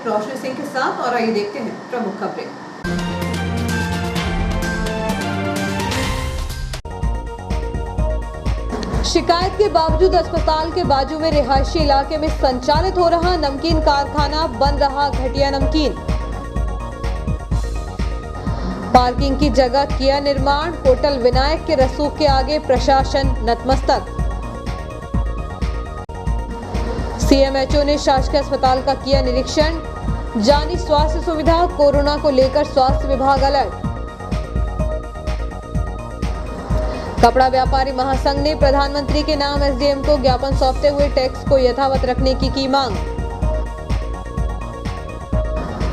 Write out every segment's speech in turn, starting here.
रोशनी सिंह के साथ, और आइए देखते हैं प्रमुख खबरें। शिकायत के बावजूद अस्पताल के बाजू में रिहायशी इलाके में संचालित हो रहा नमकीन कारखाना बन रहा घटिया नमकीन। पार्किंग की जगह किया निर्माण, होटल विनायक के रसूख के आगे प्रशासन नतमस्तक। सीएमएचओ ने शासकीय अस्पताल का किया निरीक्षण, जानी स्वास्थ्य सुविधा, कोरोना को लेकर स्वास्थ्य विभाग अलर्ट। कपड़ा व्यापारी महासंघ ने प्रधानमंत्री के नाम एसडीएम को ज्ञापन सौंपते हुए टैक्स को यथावत रखने की मांग।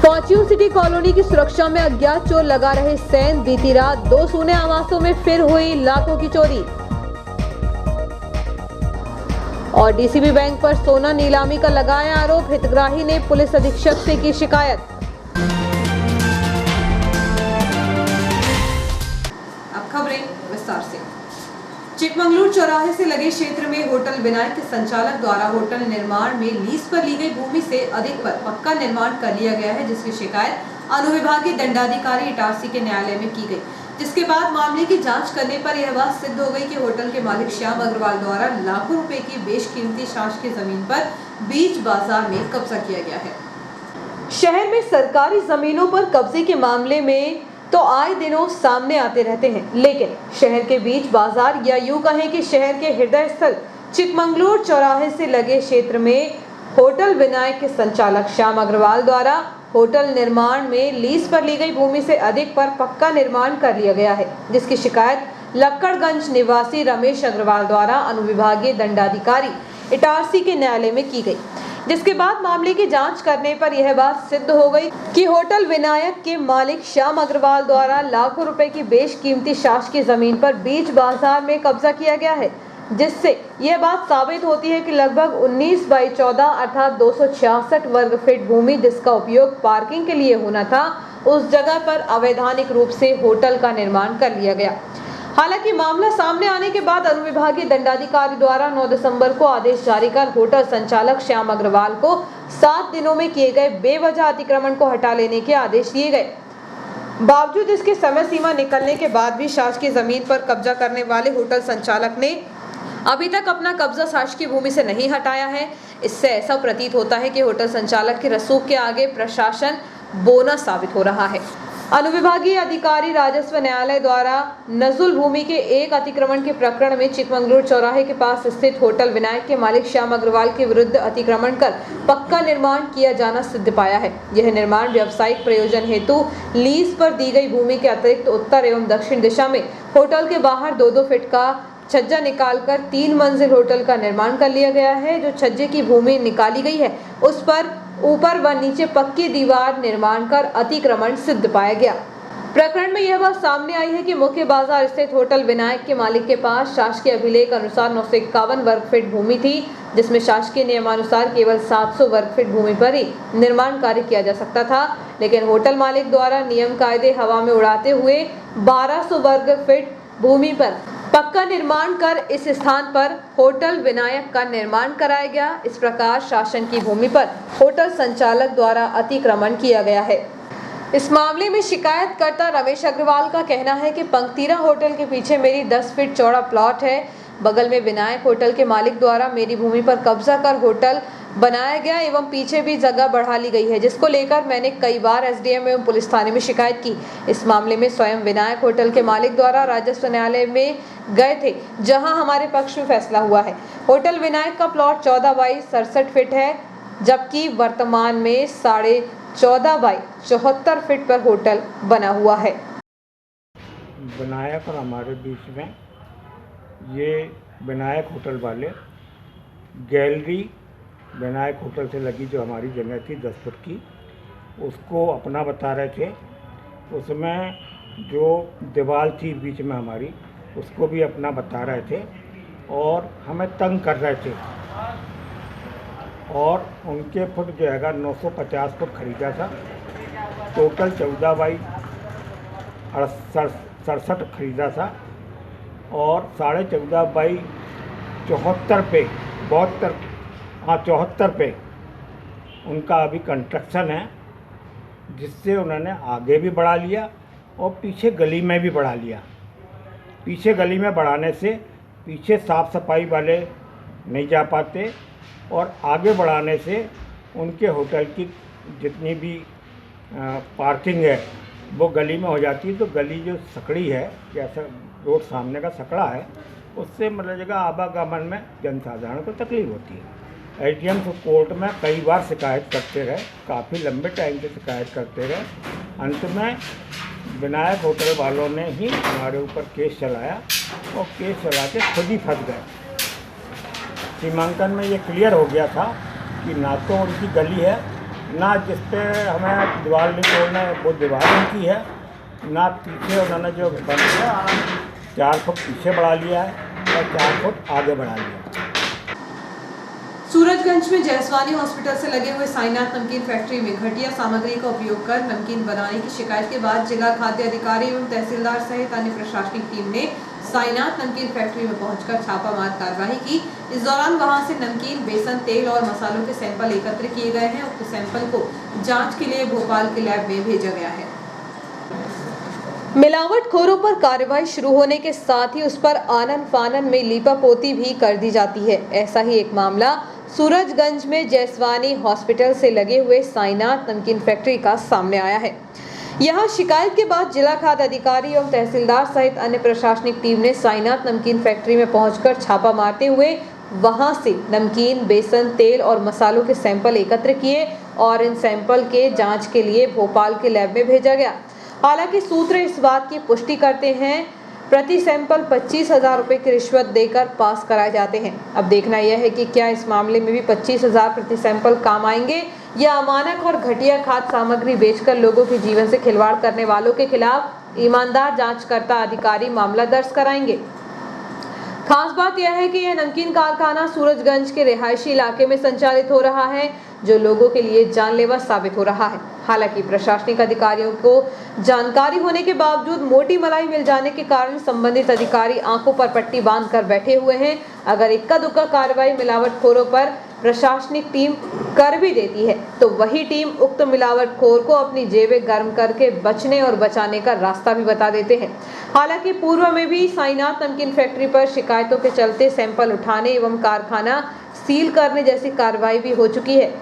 फॉर्च्यून सिटी कॉलोनी की सुरक्षा में अज्ञात चोर लगा रहे सेंध, बीती रात 2 सूने आवासों में फिर हुई लाखों की चोरी। और डीसीबी बैंक पर सोना नीलामी का लगाया आरोप, हितग्राही ने पुलिस अधीक्षक से की शिकायत। अब खबरें विस्तार से। चिकमंगलूर चौराहे से लगे क्षेत्र में होटल विनायक के संचालक द्वारा होटल निर्माण में लीज पर ली गई भूमि से अधिक पर पक्का निर्माण कर लिया गया है, जिसकी शिकायत अनुविभागीय दंडाधिकारी इटारसी के न्यायालय में की गई, जिसके बाद मामले की जांच करने पर यह बात सिद्ध हो गई कि होटल के मालिक श्याम अग्रवाल द्वारा लाखों रुपए की बेशकीमती शासकीय जमीन पर बीच बाजार में कब्जा किया गया है। शहर में सरकारी जमीनों पर कब्जे के मामले में तो आए दिनों सामने आते रहते हैं, लेकिन शहर के बीच बाजार या यूं कहें कि शहर के हृदय स्थल चिकमंगलूर चौराहे से लगे क्षेत्र में होटल विनायक के संचालक श्याम अग्रवाल द्वारा होटल निर्माण में लीज पर ली गई भूमि से अधिक पर पक्का निर्माण कर लिया गया है, जिसकी शिकायत लक्कड़गंज निवासी रमेश अग्रवाल द्वारा अनुविभागीय दंडाधिकारी इटारसी के न्यायालय में की गई, जिसके बाद मामले की जांच करने पर यह बात सिद्ध हो गई कि होटल विनायक के मालिक श्याम अग्रवाल द्वारा लाखों रुपए की बेशकीमती शासकीय जमीन पर बीच बाजार में कब्जा किया गया है, जिससे यह बात साबित होती है कि लगभग 19/14 अर्थात 266 वर्ग फीट भूमि जिसका उपयोग पार्किंग के लिए होना था, उस जगह पर अवैधानिक रूप से होटल का निर्माण कर लिया गया। हालांकि मामला सामने आने के बाद अनुविभागीय दंडाधिकारी द्वारा 9 दिसंबर को आदेश जारी कर होटल संचालक श्याम अग्रवाल को 7 दिनों में किए गए बेवजह अतिक्रमण को हटा लेने के आदेश दिए गए। बावजूद इसके समय सीमा निकलने के बाद भी शासकीय जमीन पर कब्जा करने वाले होटल संचालक ने अभी तक अपना कब्जा शासकीय भूमि से नहीं हटाया है। इससे ऐसा प्रतीत होता है कि होटल संचालक के रसूख के आगे प्रशासन बोनस साबित हो रहा है। अनुविभागीय अधिकारी राजस्व न्यायालय द्वारा नजुल भूमि के एक अतिक्रमण के प्रकरण में चिकमंगलूर चौराहे के पास स्थित होटल विनायक के मालिक श्याम अग्रवाल के विरुद्ध अतिक्रमण कर पक्का निर्माण किया जाना सिद्ध पाया है। यह निर्माण व्यावसायिक प्रयोजन हेतु लीज पर दी गई भूमि के अतिरिक्त उत्तर एवं दक्षिण दिशा में होटल के बाहर 2-2 फीट का छज्जा निकालकर 3 मंजिल होटल का निर्माण कर लिया गया है। जो छज्जे की भूमि निकाली गई है उस पर ऊपर व नीचे पक्की दीवार निर्माण कर अतिक्रमण सिद्ध पाया गया। प्रकरण में यह बात सामने आई है कि मुख्य बाजार स्थित होटल विनायक के मालिक के पास शासकीय अभिलेख अनुसार 951 वर्ग फीट भूमि थी, जिसमें शासकीय नियमानुसार केवल 700 वर्ग फीट भूमि पर ही निर्माण कार्य किया जा सकता था, लेकिन होटल मालिक द्वारा नियम कायदे हवा में उड़ाते हुए 1200 वर्ग फीट भूमि पर पक्का निर्माण कर इस स्थान पर होटल विनायक का निर्माण कराया गया। इस प्रकार शासन की भूमि पर होटल संचालक द्वारा अतिक्रमण किया गया है। इस मामले में शिकायतकर्ता रमेश अग्रवाल का कहना है कि पंक्तिरा होटल के पीछे मेरी 10 फीट चौड़ा प्लॉट है, बगल में विनायक होटल के मालिक द्वारा मेरी भूमि पर कब्जा कर होटल बनाया गया एवं पीछे भी जगह बढ़ा ली गई है, जिसको लेकर मैंने कई बार एसडीएम एवं पुलिस थाने में शिकायत की। इस मामले में स्वयं विनायक होटल के मालिक द्वारा राजस्व न्यायालय में गए थे, जहां हमारे पक्ष में फैसला हुआ है। होटल विनायक का प्लॉट 14/67 फीट है, जबकि वर्तमान में 14.5/74 फीट पर होटल बना हुआ है। विनायक और हमारे बीच में ये विनायक होटल वाले गैलरी विनायक होटल से लगी जो हमारी जगह थी 10 फुट की, उसको अपना बता रहे थे। उसमें जो दीवार थी बीच में हमारी, उसको भी अपना बता रहे थे और हमें तंग कर रहे थे। और उनके फुट जो है 950 फुट खरीदा था, टोटल 14/67 खरीदा था और 14.5/74 पे 74 पे उनका अभी कंस्ट्रक्शन है, जिससे उन्होंने आगे भी बढ़ा लिया और पीछे गली में भी बढ़ा लिया। पीछे गली में बढ़ाने से पीछे साफ़ सफाई वाले नहीं जा पाते और आगे बढ़ाने से उनके होटल की जितनी भी पार्किंग है वो गली में हो जाती है। तो गली जो सकड़ी है, जैसा रोड सामने का सकड़ा है, उससे मतलब जगह आवागमन में जनसाधारण को तकलीफ होती है। एसडीएम कोर्ट में कई बार शिकायत करते रहे, काफ़ी लंबे टाइम से शिकायत करते रहे। अंत में विनायक होटल वालों ने ही हमारे ऊपर केस चलाया और केस चला के खुद ही फंस गए। सीमांकन में ये क्लियर हो गया था कि ना तो उनकी गली है, ना जिस पे हमें दीवार नहीं तोड़ना है वो दीवार उनकी है, ना पीछे उन्होंने जो बन 4 फुट पीछे बढ़ा लिया है और 4 फुट आगे बढ़ा लिया। सूरजगंज में जयसवानी हॉस्पिटल से लगे हुए साईनाथ नमकीन फैक्ट्री में घटिया सामग्री का उपयोग कर नमकीन बनाने की शिकायत के बाद जिला खाद्य अधिकारी एवं तहसीलदार सहित अन्य प्रशासनिक टीम ने साईनाथ नमकीन फैक्ट्री में पहुंचकर छापामार कार्रवाई की। इस दौरान वहां से नमकीन, बेसन, तेल और मसालों के सैंपल एकत्र किए गए हैं। उक्त सैंपल को जाँच के लिए भोपाल के लैब में भेजा गया है। मिलावटखोरों पर कार्रवाई शुरू होने के साथ ही उस पर आनन फानन में लीपापोती भी कर दी जाती है। ऐसा ही एक मामला सूरजगंज में जयसवानी हॉस्पिटल से लगे हुए साईनाथ नमकीन फैक्ट्री का सामने आया है। यहां शिकायत के बाद जिला खाद्य अधिकारी एवं तहसीलदार सहित अन्य प्रशासनिक टीम ने साईनाथ नमकीन फैक्ट्री में पहुंचकर छापा मारते हुए वहां से नमकीन, बेसन, तेल और मसालों के सैंपल एकत्र किए और इन सैंपल के जाँच के लिए भोपाल के लैब में भेजा गया। हालांकि सूत्र इस बात की पुष्टि करते हैं प्रति सैंपल 25,000 रुपये की रिश्वत देकर पास कराए जाते हैं। अब देखना यह है कि क्या इस मामले में भी 25,000 प्रति सैंपल काम आएंगे या अमानक और घटिया खाद्य सामग्री बेचकर लोगों के जीवन से खिलवाड़ करने वालों के खिलाफ ईमानदार जांचकर्ता अधिकारी मामला दर्ज कराएंगे। खास बात यह है कि यह नमकीन कारखाना सूरजगंज के रिहायशी इलाके में संचालित हो रहा है, जो लोगों के लिए जानलेवा साबित हो रहा है। हालांकि प्रशासनिक अधिकारियों को जानकारी होने के बावजूद मोटी मलाई मिल जाने के कारण संबंधित अधिकारी आंखों पर पट्टी बांधकर बैठे हुए हैं। अगर इक्का दुक्का कार्रवाई मिलावटखोरों पर प्रशासनिक टीम कर भी देती है तो वही टीम उक्त मिलावटखोर को अपनी जेबें गर्म करके बचने और बचाने का रास्ता भी बता देते हैं। हालांकि पूर्व में भी साईनाथ नमकीन फैक्ट्री पर शिकायतों के चलते सैंपल उठाने एवं कारखाना सील करने जैसी कार्रवाई भी हो चुकी है।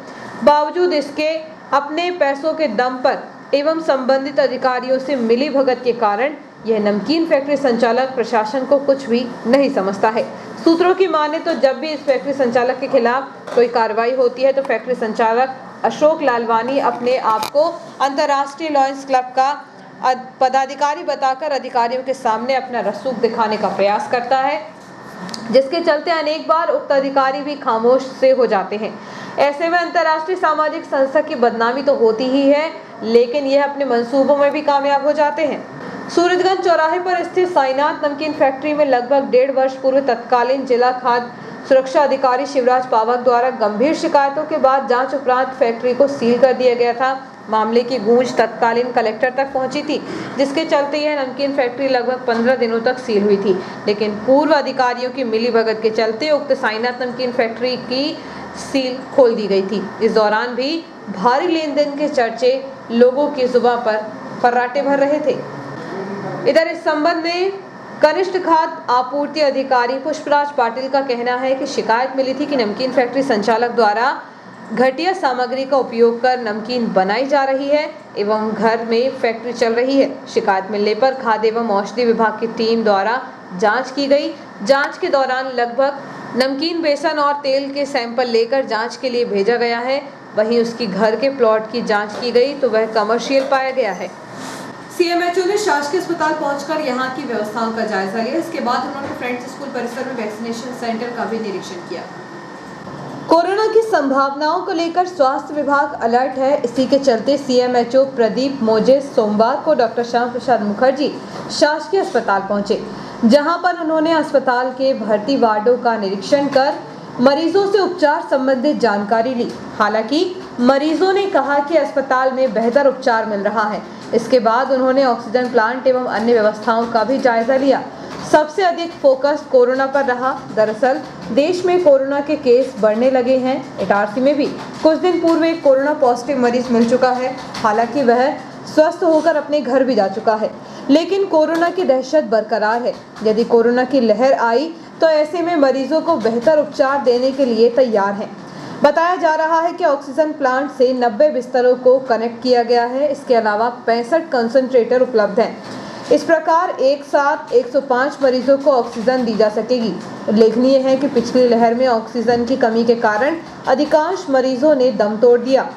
बावजूद इसके अपने पैसों के दम पर एवं संबंधित अधिकारियों से मिली भगत के कारण यह नमकीन फैक्ट्री संचालक प्रशासन को कुछ भी नहीं समझता है। सूत्रों की माने तो जब भी इस फैक्ट्री संचालक के खिलाफ कोई कार्रवाई होती है तो फैक्ट्री संचालक अशोक लालवानी अपने आप को अंतर्राष्ट्रीय लॉयंस क्लब का पदाधिकारी बताकर अधिकारियों के सामने अपना रसूख दिखाने का प्रयास करता है, जिसके चलते अनेक बार उक्त अधिकारी भी खामोश से हो जाते हैं। ऐसे में अंतर्राष्ट्रीय सामाजिक संस्था की बदनामी तो होती ही है, लेकिन यह अपने मंसूबों में भी कामयाब हो जाते हैं। सूरजगंज चौराहे पर स्थित साईनाथ नमकीन फैक्ट्री में लगभग 1.5 वर्ष पूर्व तत्कालीन जिला खाद्य सुरक्षा अधिकारी शिवराज पावक द्वारा गंभीर शिकायतों के बाद जांच उपरांत फैक्ट्री को सील कर दिया गया था। मामले की गूंज तत्कालीन कलेक्टर तक पहुंची थी, जिसके चलते यह नमकीन फैक्ट्री लगभग 15 दिनों तक सील हुई थी। लेकिन पूर्व अधिकारियों की मिलीभगत के चलते उक्त साईनाथ नमकीन फैक्ट्री की सील खोल दी गई थी। इस दौरान भी भारी लेन देन के चर्चे लोगों की जुबान पर फर्राटे भर रहे थे। इधर इस संबंध में कनिष्ठ खाद्य आपूर्ति अधिकारी पुष्पराज पाटिल का कहना है कि शिकायत मिली थी कि नमकीन फैक्ट्री संचालक द्वारा घटिया सामग्री का उपयोग कर नमकीन बनाई जा रही है एवं घर में फैक्ट्री चल रही है। शिकायत मिलने पर खाद्य एवं औषधि विभाग की टीम द्वारा जांच की गई। जांच के दौरान लगभग नमकीन, बेसन और तेल के सैंपल लेकर जांच के लिए भेजा गया है। वहीं उसकी घर के प्लॉट की जांच की गई तो वह कमर्शियल पाया गया है। सीएमएचओ ने शासकीय अस्पताल पहुंचकर यहां की व्यवस्थाओं का जायजा लिया। इसके बाद उन्होंने फ्रेंड्स स्कूल परिसर में वैक्सीनेशन सेंटर का भी निरीक्षण किया। कोरोना की संभावनाओं को लेकर स्वास्थ्य विभाग अलर्ट है। इसी के चलते सीएमएचओ प्रदीप मोजेस सोमवार को डॉक्टर श्याम प्रसाद मुखर्जी शासकीय अस्पताल पहुंचे, जहां पर उन्होंने अस्पताल के भर्ती वार्डों का निरीक्षण कर मरीजों से उपचार संबंधित जानकारी ली। हालांकि मरीजों ने कहा कि अस्पताल में बेहतर उपचार मिल रहा है। इसके बाद उन्होंने ऑक्सीजन प्लांट एवं अन्य व्यवस्थाओं का भी जायजा लिया। सबसे अधिक फोकस कोरोना पर रहा। दरअसल देश में कोरोना के केस बढ़ने लगे हैं। इटारसी में भी कुछ दिन पूर्व एक कोरोना पॉजिटिव मरीज मिल चुका है। हालांकि वह स्वस्थ होकर अपने घर भी जा चुका है, लेकिन कोरोना की दहशत बरकरार है। यदि कोरोना की लहर आई तो ऐसे में मरीजों को बेहतर उपचार देने के लिए तैयार हैं। बताया जा रहा है कि ऑक्सीजन प्लांट से 90 बिस्तरों को कनेक्ट किया गया है। इसके अलावा 65 कंसंट्रेटर उपलब्ध हैं। इस प्रकार एक साथ 105 मरीजों को ऑक्सीजन दी जा सकेगी। उल्लेखनीय है कि पिछली लहर में ऑक्सीजन की कमी के कारण अधिकांश मरीजों ने दम तोड़ दिया,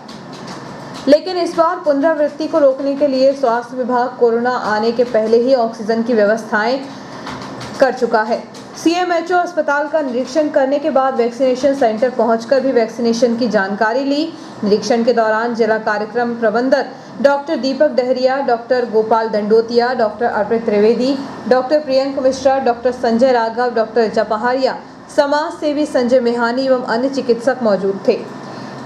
लेकिन इस बार पुनरावृत्ति को रोकने के लिए स्वास्थ्य विभाग कोरोना आने के पहले ही ऑक्सीजन की व्यवस्थाएं कर चुका है। सीएमएचओ अस्पताल का निरीक्षण करने के बाद वैक्सीनेशन सेंटर पहुंचकर भी वैक्सीनेशन की जानकारी ली। निरीक्षण के दौरान जिला कार्यक्रम प्रबंधक doctor Deepak Dahariya, doctor Gopal Dandotiya, doctor Arpit Trivedi, doctor Priyank Mishra, doctor Sanjay Raghav, doctor Japhariya, समाज सेवी संजय मेहानी एवं अन्य चिकित्सक मौजूद थे।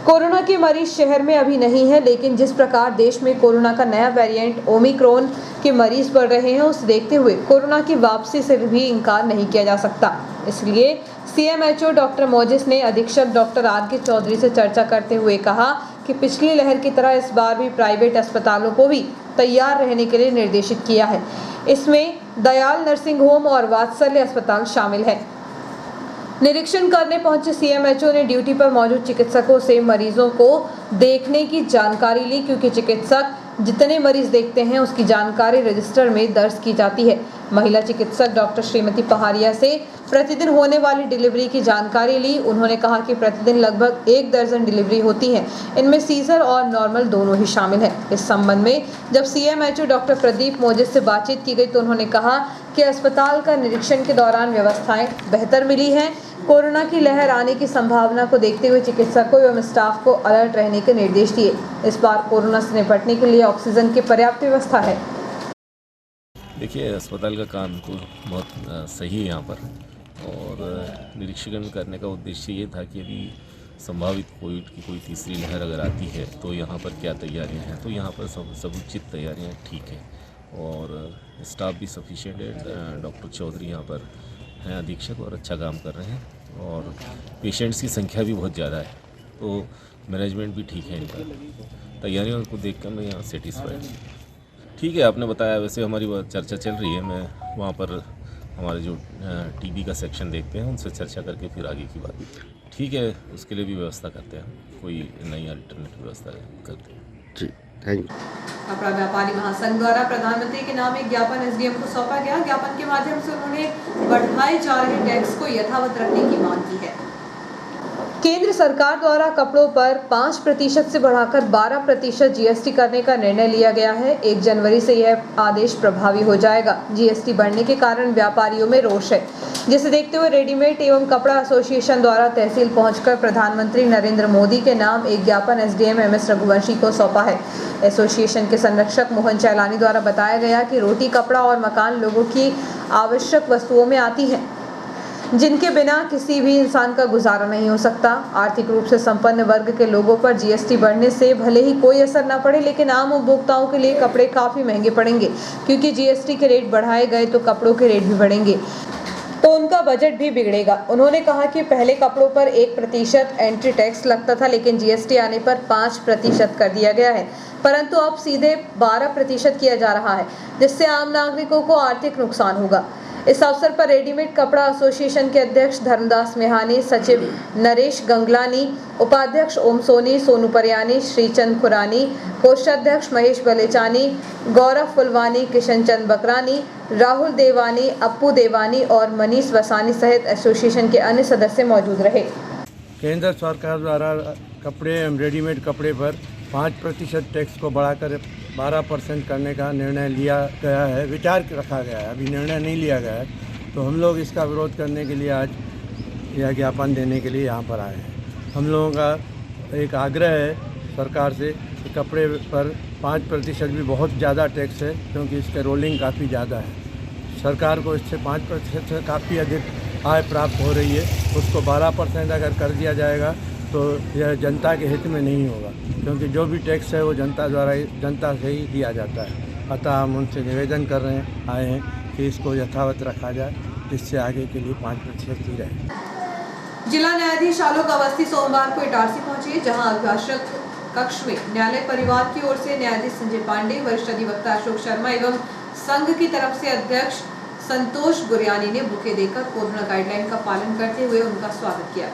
कोरोना के मरीज शहर में अभी नहीं है, लेकिन जिस प्रकार देश में कोरोना का नया वेरिएंट ओमिक्रॉन के मरीज बढ़ रहे हैं, उसे देखते हुए कोरोना की वापसी से भी इनकार नहीं किया जा सकता। इसलिए सीएमएचओ डॉक्टर मोजिस ने अधीक्षक डॉक्टर आर.के. चौधरी से चर्चा करते हुए कहा कि पिछली लहर की तरह इस बार भी प्राइवेट अस्पतालों को भी तैयार रहने के लिए निर्देशित किया है। इसमें दयाल नर्सिंग होम और वात्सल्य अस्पताल शामिल है। निरीक्षण करने पहुंचे सीएमएचओ ने ड्यूटी पर मौजूद चिकित्सकों से मरीजों को देखने की जानकारी ली, क्योंकि चिकित्सक जितने मरीज देखते हैं उसकी जानकारी रजिस्टर में दर्ज की जाती है। महिला चिकित्सक डॉक्टर श्रीमती पहाड़िया से प्रतिदिन होने वाली डिलीवरी की जानकारी ली। उन्होंने कहा कि प्रतिदिन लगभग 1 दर्जन डिलीवरी होती है, इनमें सीजर और नॉर्मल दोनों ही शामिल है। इस संबंध में जब सीएमएचओ डॉक्टर प्रदीप मोजिस से बातचीत की गई तो उन्होंने कहा कि अस्पताल का निरीक्षण के दौरान व्यवस्थाएं बेहतर मिली हैं। कोरोना की लहर आने की संभावना को देखते हुए चिकित्सकों एवं स्टाफ को अलर्ट रहने के निर्देश दिए। इस बार कोरोना से निपटने के लिए ऑक्सीजन की पर्याप्त व्यवस्था है। देखिए, अस्पताल का काम तो बहुत सही है यहाँ पर, और निरीक्षण करने का उद्देश्य ये था कि यदि संभावित कोविड की कोई तीसरी लहर अगर आती है तो यहाँ पर क्या तैयारियाँ हैं। तो यहाँ पर सब उचित तैयारियाँ ठीक है, और स्टाफ भी सफिशिएंट है। डॉक्टर चौधरी यहाँ पर हैं अधीक्षक, और अच्छा काम कर रहे हैं, और पेशेंट्स की संख्या भी बहुत ज़्यादा है, तो मैनेजमेंट भी ठीक है इनका। तैयारियों को देखकर मैं यहाँ सेटिस्फाइड हूँ। ठीक है, आपने बताया, वैसे हमारी चर्चा चल रही है। मैं वहाँ पर हमारे जो टीबी का सेक्शन देखते हैं उनसे चर्चा करके फिर आगे की बात ठीक है, उसके लिए भी व्यवस्था करते हैं, कोई नई अल्टरनेटिव व्यवस्था करते हैं। जी, थैंक यू। कपड़ा व्यापारी महासंघ द्वारा प्रधानमंत्री के नाम एक ज्ञापन एसडीएम को सौंपा गया। ज्ञापन के माध्यम से उन्होंने बढ़ाए जा रहे टैक्स को यथावत रखने की मांग की है। केंद्र सरकार द्वारा कपड़ों पर 5% से बढ़ाकर 12% जीएसटी करने का निर्णय लिया गया है। 1 जनवरी से यह आदेश प्रभावी हो जाएगा। जीएसटी बढ़ने के कारण व्यापारियों में रोष है, जिसे देखते हुए रेडीमेड एवं कपड़ा एसोसिएशन द्वारा तहसील पहुंचकर प्रधानमंत्री नरेंद्र मोदी के नाम एक ज्ञापन एसडीएम एमएस रघुवंशी को सौंपा है। एसोसिएशन के संरक्षक मोहन चैलानी द्वारा बताया गया कि रोटी, कपड़ा और मकान लोगों की आवश्यक वस्तुओं में आती हैं, जिनके बिना किसी भी इंसान का गुजारा नहीं हो सकता। आर्थिक रूप से संपन्न वर्ग के लोगों पर जीएसटी बढ़ने से भले ही कोई असर न पड़े, लेकिन आम उपभोक्ताओं के लिए कपड़े काफ़ी महंगे पड़ेंगे, क्योंकि जीएसटी के रेट बढ़ाए गए तो कपड़ों के रेट भी बढ़ेंगे, तो उनका बजट भी बिगड़ेगा। उन्होंने कहा कि पहले कपड़ों पर 1% एंट्री टैक्स लगता था, लेकिन जीएसटी आने पर 5% कर दिया गया है, परंतु अब सीधे 12% किया जा रहा है, जिससे आम नागरिकों को आर्थिक नुकसान होगा। इस अवसर पर रेडीमेड कपड़ा एसोसिएशन के अध्यक्ष धर्मदास मेहानी, सचिव नरेश गंगलानी, उपाध्यक्ष ओम सोनी, सोनू परियानी, श्रीचंद खुरानी, कोषाध्यक्ष महेश बलेचानी, गौरव फुलवानी, किशन चंद बकरानी, राहुल देवानी, अप्पू देवानी और मनीष वसानी सहित एसोसिएशन के अन्य सदस्य मौजूद रहे। केंद्र सरकार द्वारा कपड़े एवं रेडीमेड कपड़े पर 5% टैक्स को बढ़ाकर 12% करने का निर्णय लिया गया है, विचार रखा गया है, अभी निर्णय नहीं लिया गया है। तो हम लोग इसका विरोध करने के लिए आज यह ज्ञापन देने के लिए यहाँ पर आए हैं। हम लोगों का एक आग्रह है सरकार से कि कपड़े पर 5% भी बहुत ज़्यादा टैक्स है, क्योंकि इसके रोलिंग काफ़ी ज़्यादा है। सरकार को इससे 5% से काफ़ी अधिक आय प्राप्त हो रही है, उसको 12% अगर कर दिया जाएगा तो यह जनता के हित में नहीं होगा, क्योंकि जो भी टैक्स है वो जनता से ही दिया जाता है। अतः हम उनसे निवेदन कर रहे हैं आए हैं कि इसको यथावत रखा जाए, जिससे आगे के लिए 5% ही रहे। जिला न्यायाधीश आलोक अवस्थी सोमवार को इटारसी पहुंचे, जहां अभिभाषक कक्ष में न्यायालय परिवार की ओर से न्यायाधीश संजय पांडे, वरिष्ठ अधिवक्ता अशोक शर्मा एवं संघ की तरफ से अध्यक्ष संतोष गुरयानी ने बुके देकर कोरोना गाइडलाइन का पालन करते हुए उनका स्वागत किया।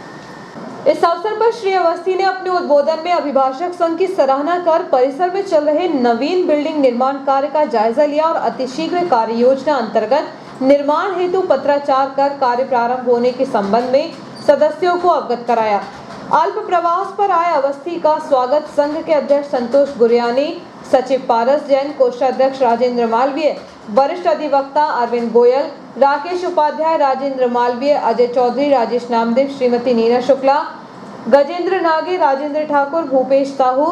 इस अवसर पर श्री अवस्थी ने अपने उद्बोधन में अभिभाषक संघ की सराहना कर परिसर में चल रहे नवीन बिल्डिंग निर्माण कार्य का जायजा लिया और अतिशीघ्र कार्य योजना अंतर्गत निर्माण हेतु पत्राचार कर कार्य प्रारंभ होने के संबंध में सदस्यों को अवगत कराया। अल्प प्रवास पर आए अवस्थी का स्वागत संघ के अध्यक्ष संतोष गुरयानी, सचिव पारस जैन, कोषाध्यक्ष राजेंद्र मालवीय, वरिष्ठ अधिवक्ता अरविंद गोयल, राकेश उपाध्याय, राजेंद्र मालवीय, अजय चौधरी, राजेश नामदेव, श्रीमती नीना शुक्ला, गजेंद्र नागे, राजेंद्र ठाकुर, भूपेश साहू,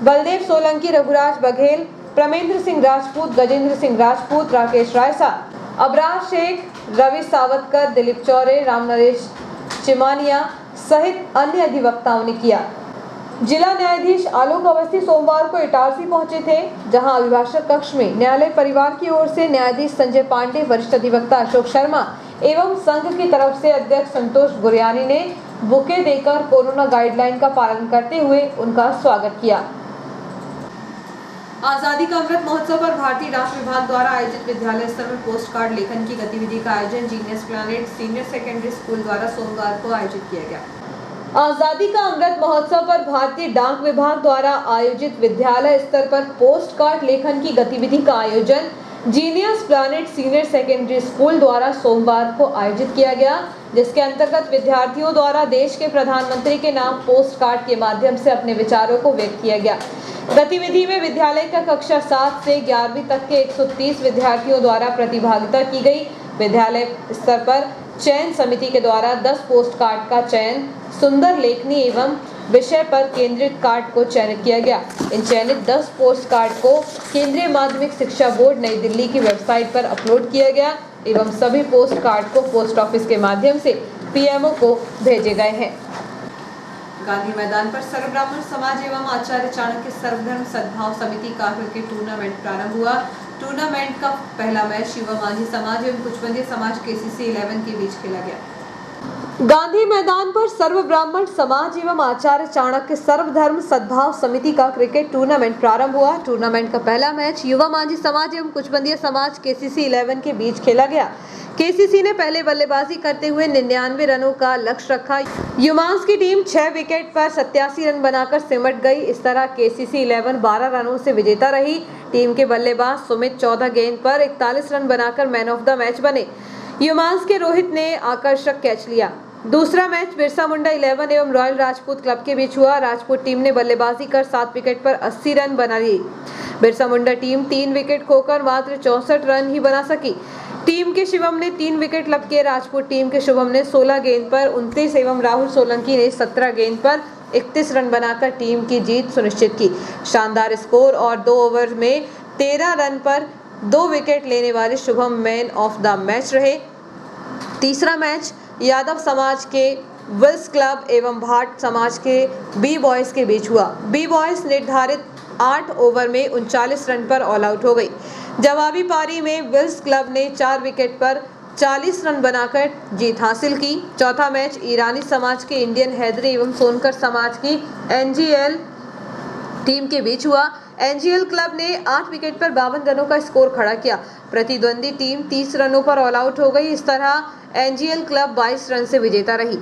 बलदेव सोलंकी, रघुराज बघेल, प्रमेंद्र सिंह राजपूत, गजेंद्र सिंह राजपूत, राकेश रायसा, अबरार शेख, रवि सावतकर, दिलीप चौरे, राम नरेश चिमानिया सहित अन्य अधिवक्ताओं ने किया। जिला न्यायाधीश आलोक अवस्थी सोमवार को इटारसी पहुंचे थे, जहां अभिभाषक कक्ष में न्यायालय परिवार की ओर से न्यायाधीश संजय पांडे, वरिष्ठ अधिवक्ता अशोक शर्मा एवं संघ की तरफ से अध्यक्ष संतोष गुरयानी ने बुके देकर कोरोना गाइडलाइन का पालन करते हुए उनका स्वागत किया। आजादी का अमृत महोत्सव पर भारतीय डाक विभाग द्वारा आयोजित विद्यालय स्तर में पोस्ट कार्ड लेखन की गतिविधि का आयोजन genius planet senior secondary school द्वारा सोमवार को आयोजित किया गया। आजादी का अमृत महोत्सव पर भारतीय डाक विभाग द्वारा आयोजित विद्यालय स्तर पर पोस्ट कार्ड लेखन की गतिविधि का आयोजन genius planet senior secondary school द्वारा सोमवार को आयोजित किया गया, जिसके अंतर्गत विद्यार्थियों द्वारा देश के प्रधानमंत्री के नाम पोस्ट कार्ड के माध्यम से अपने विचारों को व्यक्त किया गया। गतिविधि में विद्यालय का कक्षा 7 से 11वीं तक के 130 विद्यार्थियों द्वारा प्रतिभागिता की गई। विद्यालय स्तर पर चयन समिति के द्वारा 10 पोस्ट कार्ड का चयन सुंदर लेखनी एवं विषय पर केंद्रित कार्ड को चयनित किया गया। इन चयनित 10 पोस्ट कार्ड को केंद्रीय माध्यमिक शिक्षा बोर्ड नई दिल्ली की वेबसाइट पर अपलोड किया गया एवं सभी पोस्ट कार्ड को पोस्ट ऑफिस के माध्यम से पीएमओ को भेजे गए हैं। गांधी मैदान पर सर्व ब्राह्मण समाज एवं आचार्य चाणक्य सर्वधर्म सद्भाव समिति का क्रिकेट टूर्नामेंट प्रारंभ हुआ। टूर्नामेंट का पहला मैच युवा मांझी समाज एवं कुचबंदिया समाज केसीसी 11 के बीच खेला गया। गांधी मैदान पर सर्व ब्राह्मण समाज एवं आचार्य चाणक्य सर्वधर्म सद्भाव समिति का क्रिकेट टूर्नामेंट प्रारंभ हुआ। टूर्नामेंट का पहला मैच युवा मांझी समाज एवं कुचबंदिया समाज केसीसी 11 के बीच खेला गया। केसीसी ने पहले बल्लेबाजी करते हुए 99 रनों का लक्ष्य रखा। युवांस की टीम 6 विकेट पर 87 रन बनाकर सिमट गई। इस तरह केसीसी 11 12 रनों से विजेता रही। टीम के बल्लेबाज सुमित 14 गेंद पर 41 रन बनाकर मैन ऑफ द मैच बने। युवांस के रोहित ने आकर्षक कैच लिया। दूसरा मैच बिरसा मुंडा 11 एवं रॉयल राजपूत क्लब के बीच हुआ। राजपूत टीम ने बल्लेबाजी कर 7 विकेट पर 80 रन बना लिए। बिरसा मुंडा टीम 3 विकेट खोकर मात्र 64 रन ही बना सकी। टीम के शिवम ने 3 विकेट लपके। राजपूत टीम के शुभम ने 16 गेंद पर 29 एवं राहुल सोलंकी ने 17 गेंद पर 31 रन बनाकर टीम की जीत सुनिश्चित की। शानदार स्कोर और 2 ओवर में 13 रन पर 2 विकेट लेने वाले Shubham man of the match रहे। तीसरा मैच यादव समाज के विल्स क्लब एवं भाट समाज के बी बॉयज के बीच हुआ। बी बॉयज निर्धारित 8 ओवर में 39 रन पर ऑल आउट हो गई। जवाबी पारी में विल्स क्लब ने 4 विकेट पर 40 रन बनाकर जीत हासिल की। चौथा मैच ईरानी समाज के इंडियन हैदरी एवं सोनकर समाज की एनजीएल टीम के बीच हुआ। एनजीएल क्लब ने 8 विकेट पर 52 रनों का स्कोर खड़ा किया। प्रतिद्वंदी टीम 30 रनों पर ऑल आउट हो गई। इस तरह एनजीएल क्लब 22 रन से विजेता रही।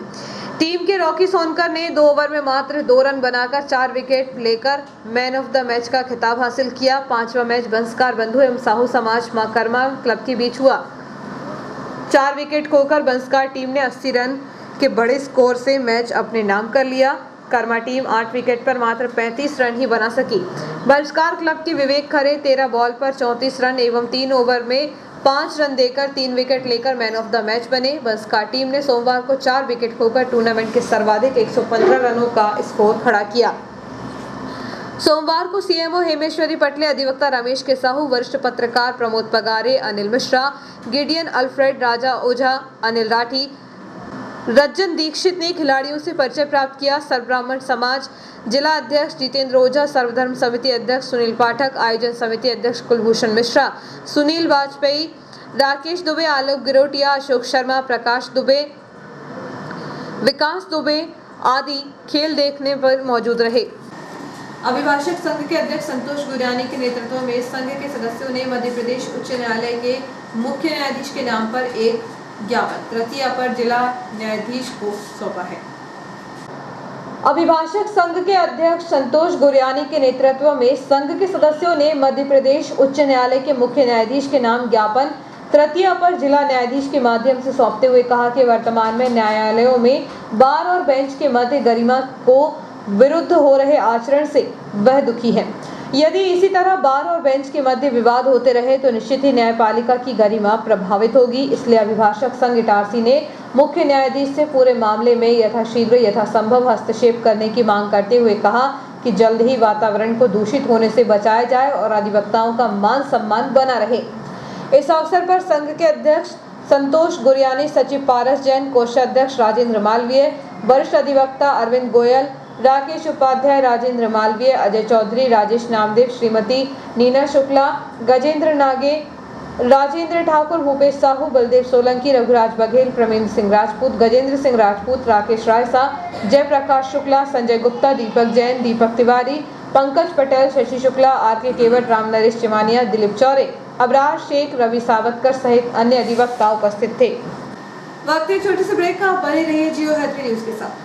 टीम के रॉकी सोनकर ने 2 ओवर में मात्र 2 रन बनाकर 4 विकेट लेकर मैन ऑफ द मैच का खिताब हासिल किया। पांचवा मैच बंसकार बंधु एवं साहू समाज माकरमा क्लब के बीच हुआ। 4 विकेट खोकर बंसकार टीम ने 80 रन के बड़े स्कोर से मैच अपने नाम कर लिया। कर्मा टीम 8 विकेट पर मात्र 35 रन ही बना सकी। बंसकार क्लब के विवेक खरे 13 बॉल पर 34 रन एवं 3 ओवर में 5 रन देकर 3 विकेट लेकर मैन ऑफ द मैच बने। बंसकार टीम ने सोमवार को 4 विकेट खोकर टूर्नामेंट के सर्वाधिक 115 रनों का स्कोर खड़ा किया। सोमवार को सीएमओ हेमेश्वरी पटले, अधिवक्ता रमेश के साहू, वरिष्ठ पत्रकार प्रमोद पगारे, अनिल मिश्रा, गिडियन अल्फ्रेड, राजा ओझा, अनिल राठी, रज्जन दीक्षित ने खिलाड़ियों से परिचय प्राप्त किया। सर्वब्राह्मण समाज जिला अध्यक्ष जितेंद्र ओझा, सर्वधर्म समिति अध्यक्ष सुनील पाठक, आयोजन समिति अध्यक्ष कुलभूषण मिश्रा, सुनील वाजपेयी, राकेश दुबे, आलोक गिरोटिया, अशोक शर्मा, प्रकाश दुबे, विकास दुबे आदि खेल देखने पर मौजूद रहे। अभिभाषक संघ के अध्यक्ष संतोष गुरयानी के नेतृत्व में संघ के सदस्यों ने मध्य प्रदेश उच्च न्यायालय के मुख्य न्यायाधीश के नाम पर एक ज्ञापन तृतीय अपर जिला न्यायाधीश को सौंपा है। अभिभाषक संघ के अध्यक्ष संतोष गुरयानी के नेतृत्व में संघ के सदस्यों ने मध्य प्रदेश उच्च न्यायालय के मुख्य न्यायाधीश के नाम ज्ञापन तृतीय अपर जिला न्यायाधीश के माध्यम से सौंपते हुए कहा कि वर्तमान में न्यायालयों में बार और बेंच के मध्य गरिमा को विरुद्ध हो रहे आचरण से वह दुखी है। यदि इसी तरह बार और बेंच के मध्य विवाद होते रहे तो निश्चित ही न्यायपालिका की गरिमा प्रभावित होगी। इसलिए अभिभाषक संघ इटारसी ने मुख्य न्यायाधीश से पूरे मामले में यथाशीघ्र यथासंभव हस्तक्षेप करने की मांग करते हुए कहा कि जल्द ही वातावरण को दूषित होने से बचाया जाए और अधिवक्ताओं का मान सम्मान बना रहे। इस अवसर पर संघ के अध्यक्ष संतोष गुरयानी, सचिव पारस जैन, कोषाध्यक्ष राजेंद्र मालवीय, वरिष्ठ अधिवक्ता अरविंद गोयल, राकेश उपाध्याय, राजेंद्र मालवीय, अजय चौधरी, राजेश नामदेव, श्रीमती नीना शुक्ला, गजेंद्र नागे, राजेंद्र ठाकुर, भूपेश साहू, बलदेव सोलंकी, रघुराज बघेल, प्रमेंद्र सिंह राजपूत, गजेंद्र सिंह राजपूत, राकेश रायसा, जयप्रकाश शुक्ला, संजय गुप्ता, दीपक जैन, दीपक तिवारी, पंकज पटेल, शशि शुक्ला, आर.के. केवट, राम नरेश चिमानिया, दिलीप चौरे, अबरार शेख, रवि सावतकर सहित अन्य अधिवक्ता उपस्थित थे। वक्त एक छोटे से ब्रेक का, बने रहिए जियो हैदरी न्यूज के साथ।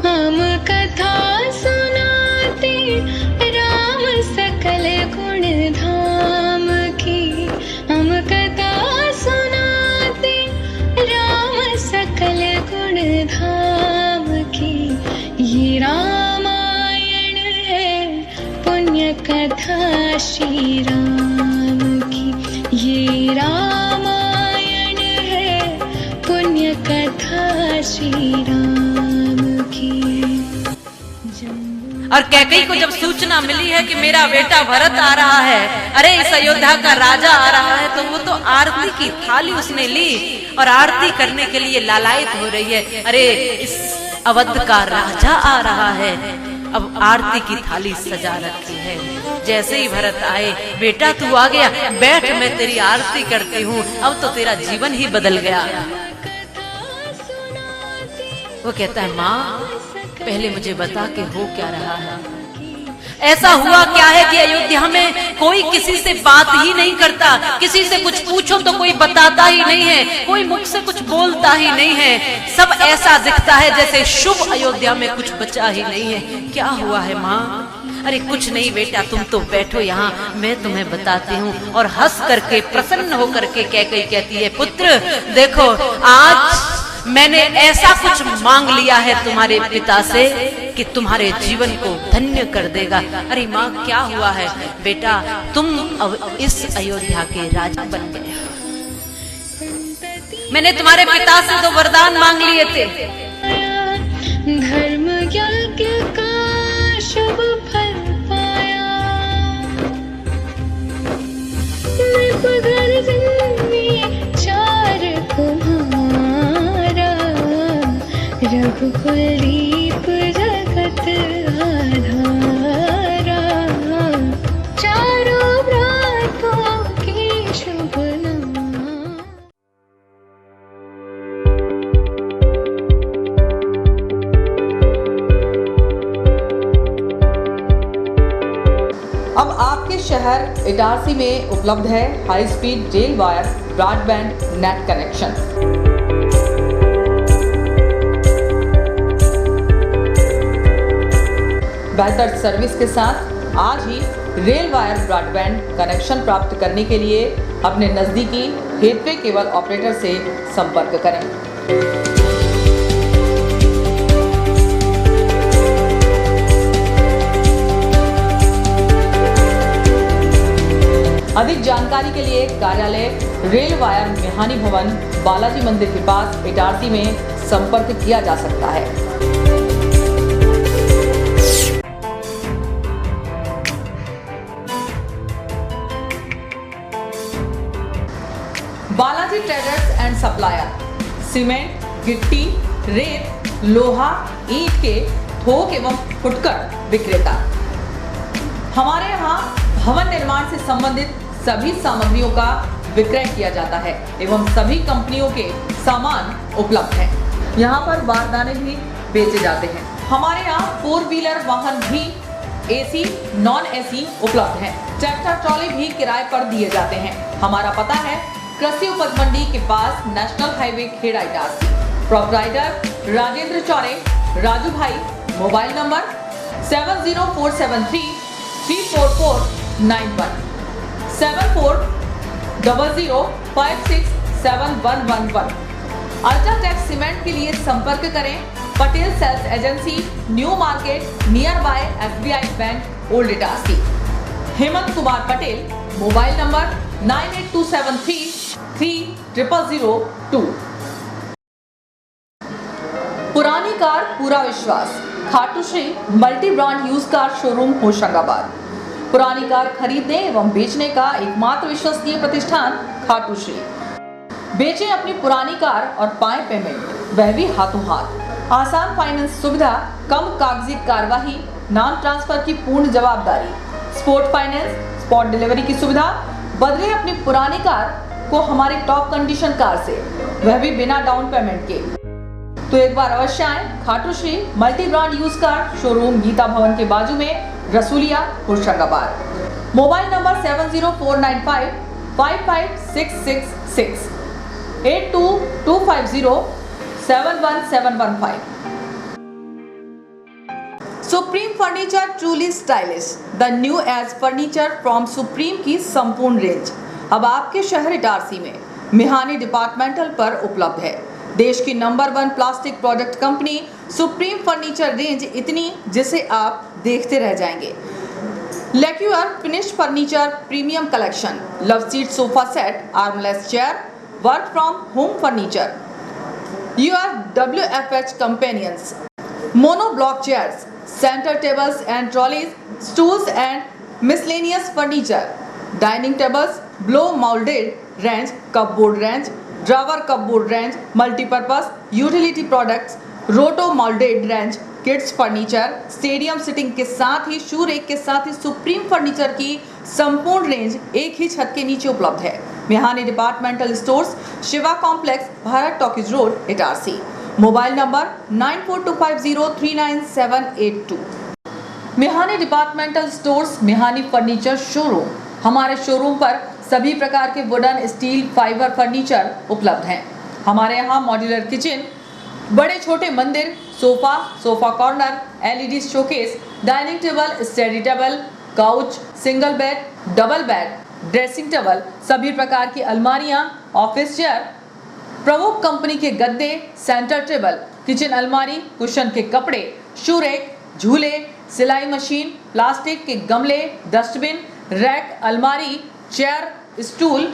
हम कथा सुनाते राम सकल गुण धाम की, हम कथा सुनाते राम सकल गुण धाम की। ये रामायण है पुण्य कथा श्री राम की, ये रामायण है पुण्य कथा श्री राम की। और कैकेयी को जब सूचना मिली है कि मेरा बेटा भरत आ रहा है, अरे इस अयोध्या का राजा आ रहा है, तो वो तो आरती की थाली उसने ली और आरती करने के लिए लालायित हो रही है। अरे इस अवध का राजा आ रहा है, अब आरती की थाली सजा रखी है। जैसे ही भरत आए, बेटा तू आ गया, बैठ मैं तेरी आरती करती हूँ, अब तो तेरा जीवन ही बदल गया। वो कहता है माँ पहले मुझे बता के हो क्या रहा है। ऐसा हुआ क्या है कि अयोध्या में कोई किसी से बात ही नहीं करता, किसी से कुछ पूछो तो कोई बताता ही नहीं है, कोई मुख से कुछ बोलता ही नहीं है। सब ऐसा दिखता है जैसे शुभ अयोध्या में कुछ बचा ही नहीं है। क्या हुआ है माँ? अरे कुछ नहीं बेटा, तुम तो बैठो यहाँ, मैं तुम्हें बताती हूँ। और हंस करके प्रसन्न होकर के कैकेयी कहती है पुत्र देखो आज मैंने ऐसा कुछ मांग लिया है तुम्हारे पिता से कि तुम्हारे जीवन को धन्य कर देगा। अरे माँ क्या हुआ है? बेटा तुम अब इस अयोध्या के राजा बन गए। मैंने तुम्हारे पिता से तो वरदान मांग लिए थे। धर्म यज्ञ का शुभ फल पाया, नृपगर्भ में 4 कुम्हारा, रघुकुल दीप जगत आधारा, चारों व्रतों की शुभ नाम। अब आपके शहर इटारसी में उपलब्ध है high speed rail wire broadband net connection. बेहतर सर्विस के साथ आज ही रेल वायर ब्रॉडबैंड कनेक्शन प्राप्त करने के लिए अपने नज़दीकी हेटवे केबल ऑपरेटर से संपर्क करें। अधिक जानकारी के लिए कार्यालय रेल वायर मेहानी भवन, बालाजी मंदिर के पास इटारसी में संपर्क किया जा सकता है। Balaji traders and supplier, cement, गिट्टी, रेत, लोहा, ईंट के थोक एवं फुटकर विक्रेता। हमारे यहाँ भवन निर्माण से संबंधित सभी सामग्रियों का विक्रय किया जाता है एवं सभी कंपनियों के सामान उपलब्ध हैं। यहाँ पर बारदाने भी बेचे जाते हैं। हमारे यहाँ 4 व्हीलर वाहन भी एसी, नॉन एसी उपलब्ध हैं। ट्रैक्टर ट्रॉली भी किराए पर दिए जाते हैं। हमारा पता है कृषि उपज मंडी के पास national highway Kheda Itarsi. Proprietor Rajendra Chaure, Raju भाई। Mobile number 70473 34491 7400567111। अल्ट्राटेक सीमेंट के लिए संपर्क करें Patel sales agency, new market, near by SBI bank, old Itarsi. Hemant Kumar Patel. Mobile number 9827330002। पुरानी कार पूरा विश्वास, Khatu Shri multi brand use car showroom Hoshangabad. पुरानी कार खरीदने एवं बेचने का एकमात्र विश्वसनीय प्रतिष्ठान खाटू श्री। बेचें अपनी पुरानी कार और पाएं पेमेंट, वह भी हाथों हाथ। आसान फाइनेंस सुविधा, कम कागजी कार्यवाही, नाम ट्रांसफर की पूर्ण जवाबदारी, स्पोर्ट फाइनेंस, स्पॉट डिलीवरी की सुविधा। बदले अपनी पुरानी कार को हमारी टॉप कंडीशन कार से, वह भी बिना डाउन पेमेंट के। तो एक बार अवश्य आएं Khatu Shri multi brand use car showroom, Geeta Bhavan के बाजू में, Rasuliya, Hoshangabad. Mobile number 704955566 8225071715। Supreme furniture truly stylish, the new age furniture from supreme की संपूर्ण रेंज अब आपके शहर इटारसी में मिहानी डिपार्टमेंटल पर उपलब्ध है। देश की number 1 plastic product company Supreme furniture range इतनी जिसे आप देखते रह जाएंगे। Lacquer finish furniture premium collection, love seat sofa set, armless chair, work from home furniture, your WFH companions, mono block chairs, centre tables and trolleys, stools and miscellaneous furniture, dining tables, blow moulded range, cupboard range, drawer cupboard range, multipurpose utility products, roto moulded range, kids furniture, stadium seating के साथ ही शू rake के साथ ही supreme furniture की संपूर्ण range एक ही छत के नीचे उपलब्ध है। Mihani departmental stores, Shiva complex, Bharat talkies road, Itarsi. Mobile number 9425039782। Mihani departmental stores, Mihani furniture showroom. हमारे शोरूम पर सभी प्रकार के वुडन, स्टील, फाइबर फर्नीचर उपलब्ध हैं। हमारे यहाँ मॉड्यूलर किचन, बड़े छोटे मंदिर, sofa, sofa corner, LED showcase, dining table, study table, couch, single bed, double bed, dressing table, सभी प्रकार की अलमारियां, ऑफिस चेयर, प्रमुख कंपनी के गद्दे, सेंटर टेबल, किचन अलमारी, कुशन के कपड़े, शू रैक, झूले, सिलाई मशीन, प्लास्टिक के गमले, डस्टबिन, रैक, अलमारी, चेयर, स्टूल,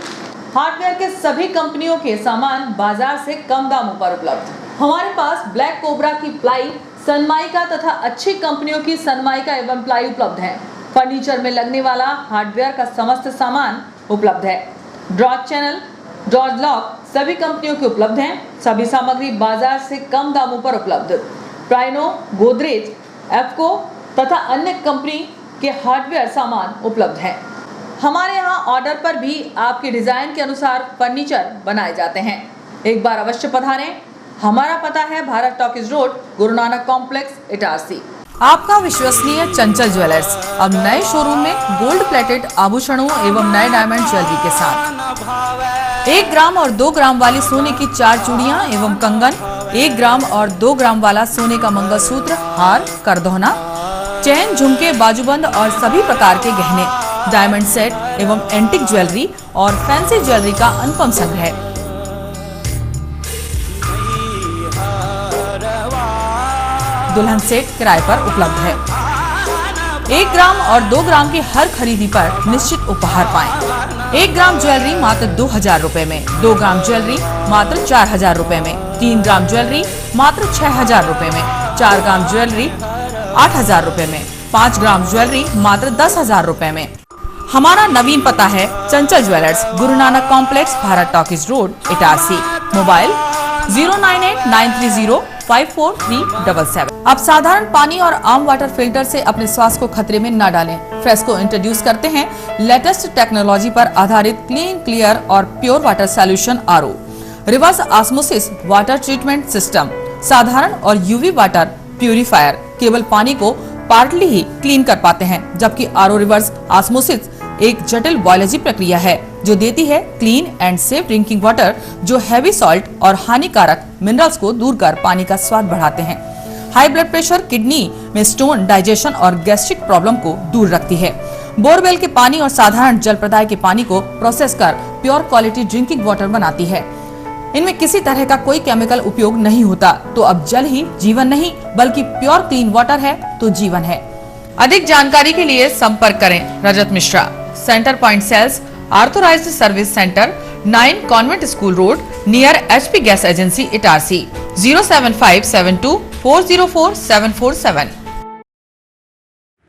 हार्डवेयर के सभी कंपनियों के सामान बाजार से कम दामों पर उपलब्ध। हमारे पास ब्लैक कोबरा की प्लाई, सनमाइका तथा अच्छी कंपनियों की सनमाइका एवं प्लाई उपलब्ध है। फर्नीचर में लगने वाला हार्डवेयर का समस्त सामान उपलब्ध है। ड्रॉज चैनल, ड्रॉज लॉक सभी कंपनियों के उपलब्ध हैं। सभी सामग्री बाजार से कम दामों पर उपलब्ध। प्राइनो, गोदरेज, एफको तथा अन्य कंपनी के हार्डवेयर सामान उपलब्ध हैं। हमारे यहाँ ऑर्डर पर भी आपके डिजाइन के अनुसार फर्नीचर बनाए जाते हैं। एक बार अवश्य पधारें। हमारा पता है Bharat talkies road, Guru Nanak complex, Itarsi. आपका विश्वसनीय चंचल ज्वेलर्स अब नए शोरूम में गोल्ड प्लेटेड आभूषणों एवं नए डायमंड ज्वेलरी के साथ 1 ग्राम और 2 ग्राम वाली सोने की 4 चूड़ियां एवं कंगन, 1 ग्राम और 2 ग्राम वाला सोने का मंगलसूत्र, हार, करदौना, चैन, झुमके, बाजूबंद और सभी प्रकार के गहने, डायमंड सेट एवं एंटिक ज्वेलरी और फैंसी ज्वेलरी का अनुपम संग्रह। दुल्हन सेट किराए पर उपलब्ध है। 1 ग्राम और 2 ग्राम की हर खरीदी पर निश्चित उपहार पाएं। 1 ग्राम ज्वेलरी मात्र 2000 रुपए में, 2 ग्राम ज्वेलरी मात्र 4000 रुपए में, 3 ग्राम ज्वेलरी मात्र 6000 रुपए में, 4 ग्राम ज्वेलरी 8000 रुपए में, 5 ग्राम ज्वेलरी मात्र 10000 रुपए में। हमारा नवीन पता है चंचल jewellers, Guru Nanak complex, Bharat talkies road, Itarsi. Mobile 09893054377। अब साधारण पानी और आम वाटर फिल्टर से अपने स्वास्थ्य को खतरे में न डालें। फ्रेस्को इंट्रोड्यूस करते हैं लेटेस्ट टेक्नोलॉजी पर आधारित क्लीन, क्लियर और pure water solution RO. Reverse osmosis water treatment system, साधारण और यूवी वाटर प्यूरिफायर केवल पानी को पार्टली ही क्लीन कर पाते हैं, जबकि आरओ रिवर्स ऑस्मोसिस एक जटिल बायोलॉजी प्रक्रिया है जो देती है clean and safe drinking water, जो हैवी सॉल्ट और हानिकारक मिनरल्स को दूर कर पानी का स्वाद बढ़ाते हैं। हाई ब्लड प्रेशर, किडनी में स्टोन, डाइजेशन और गैस्ट्रिक प्रॉब्लम को दूर रखती है। बोरवेल के पानी और साधारण जल प्रदाय के पानी को प्रोसेस कर प्योर क्वालिटी ड्रिंकिंग वाटर बनाती है। इनमें किसी तरह का कोई केमिकल उपयोग नहीं होता। तो अब जल ही जीवन नहीं बल्कि प्योर क्लीन वाटर है तो जीवन है। अधिक जानकारी के लिए संपर्क करें Rajat Mishra, centre point sales, authorised service centre, 9 convent school road, near HP gas agency, Itarsi, 07572404747।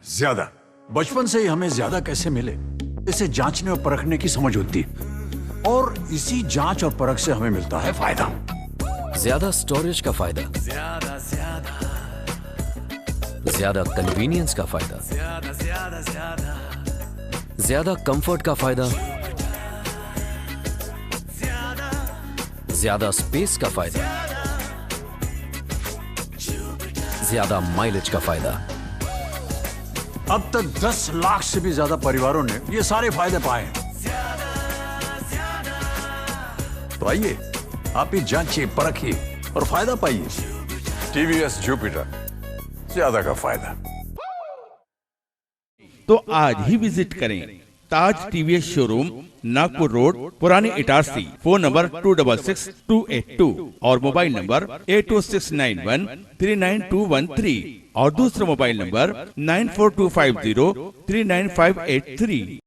ज्यादा बचपन से ही हमें ज्यादा कैसे मिले, इसे जांचने और परखने की समझ होती है, और इसी जांच और परख से हमें मिलता है फायदा। ज्यादा स्टोरेज का फायदा, ज्यादा कन्वीनियंस का फायदा, ज्यादा कंफर्ट का फायदा, ज्यादा स्पेस का फायदा, ज्यादा माइलेज का फायदा। अब तक 10 लाख से भी ज्यादा परिवारों ने ये सारे फायदे पाए हैं। तो आइए आप ही जांचिए, परखिए और फायदा पाइए। TVS जुपिटर, ज्यादा का फायदा। तो आज ही विजिट करें ताज TVS शोरूम, नागपुर रोड, पुरानी इटारसी। फोन नंबर 266282 और मोबाइल नंबर 80691399213 और दूसरा मोबाइल नंबर 9425039583।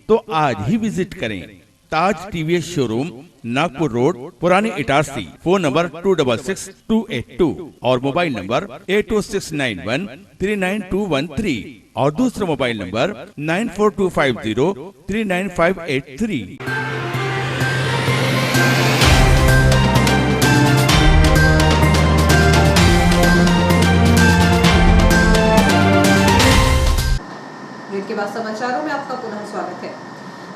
तो आज ही विजिट करें ताज TVS शोरूम, नागपुर रोड, पुरानी इटारसी। फोन नंबर 266282 और मोबाइल नंबर 80691399213 और दूसरा मोबाइल नंबर 9425039583। के बाद समाचारों में आपका पुनः स्वागत है।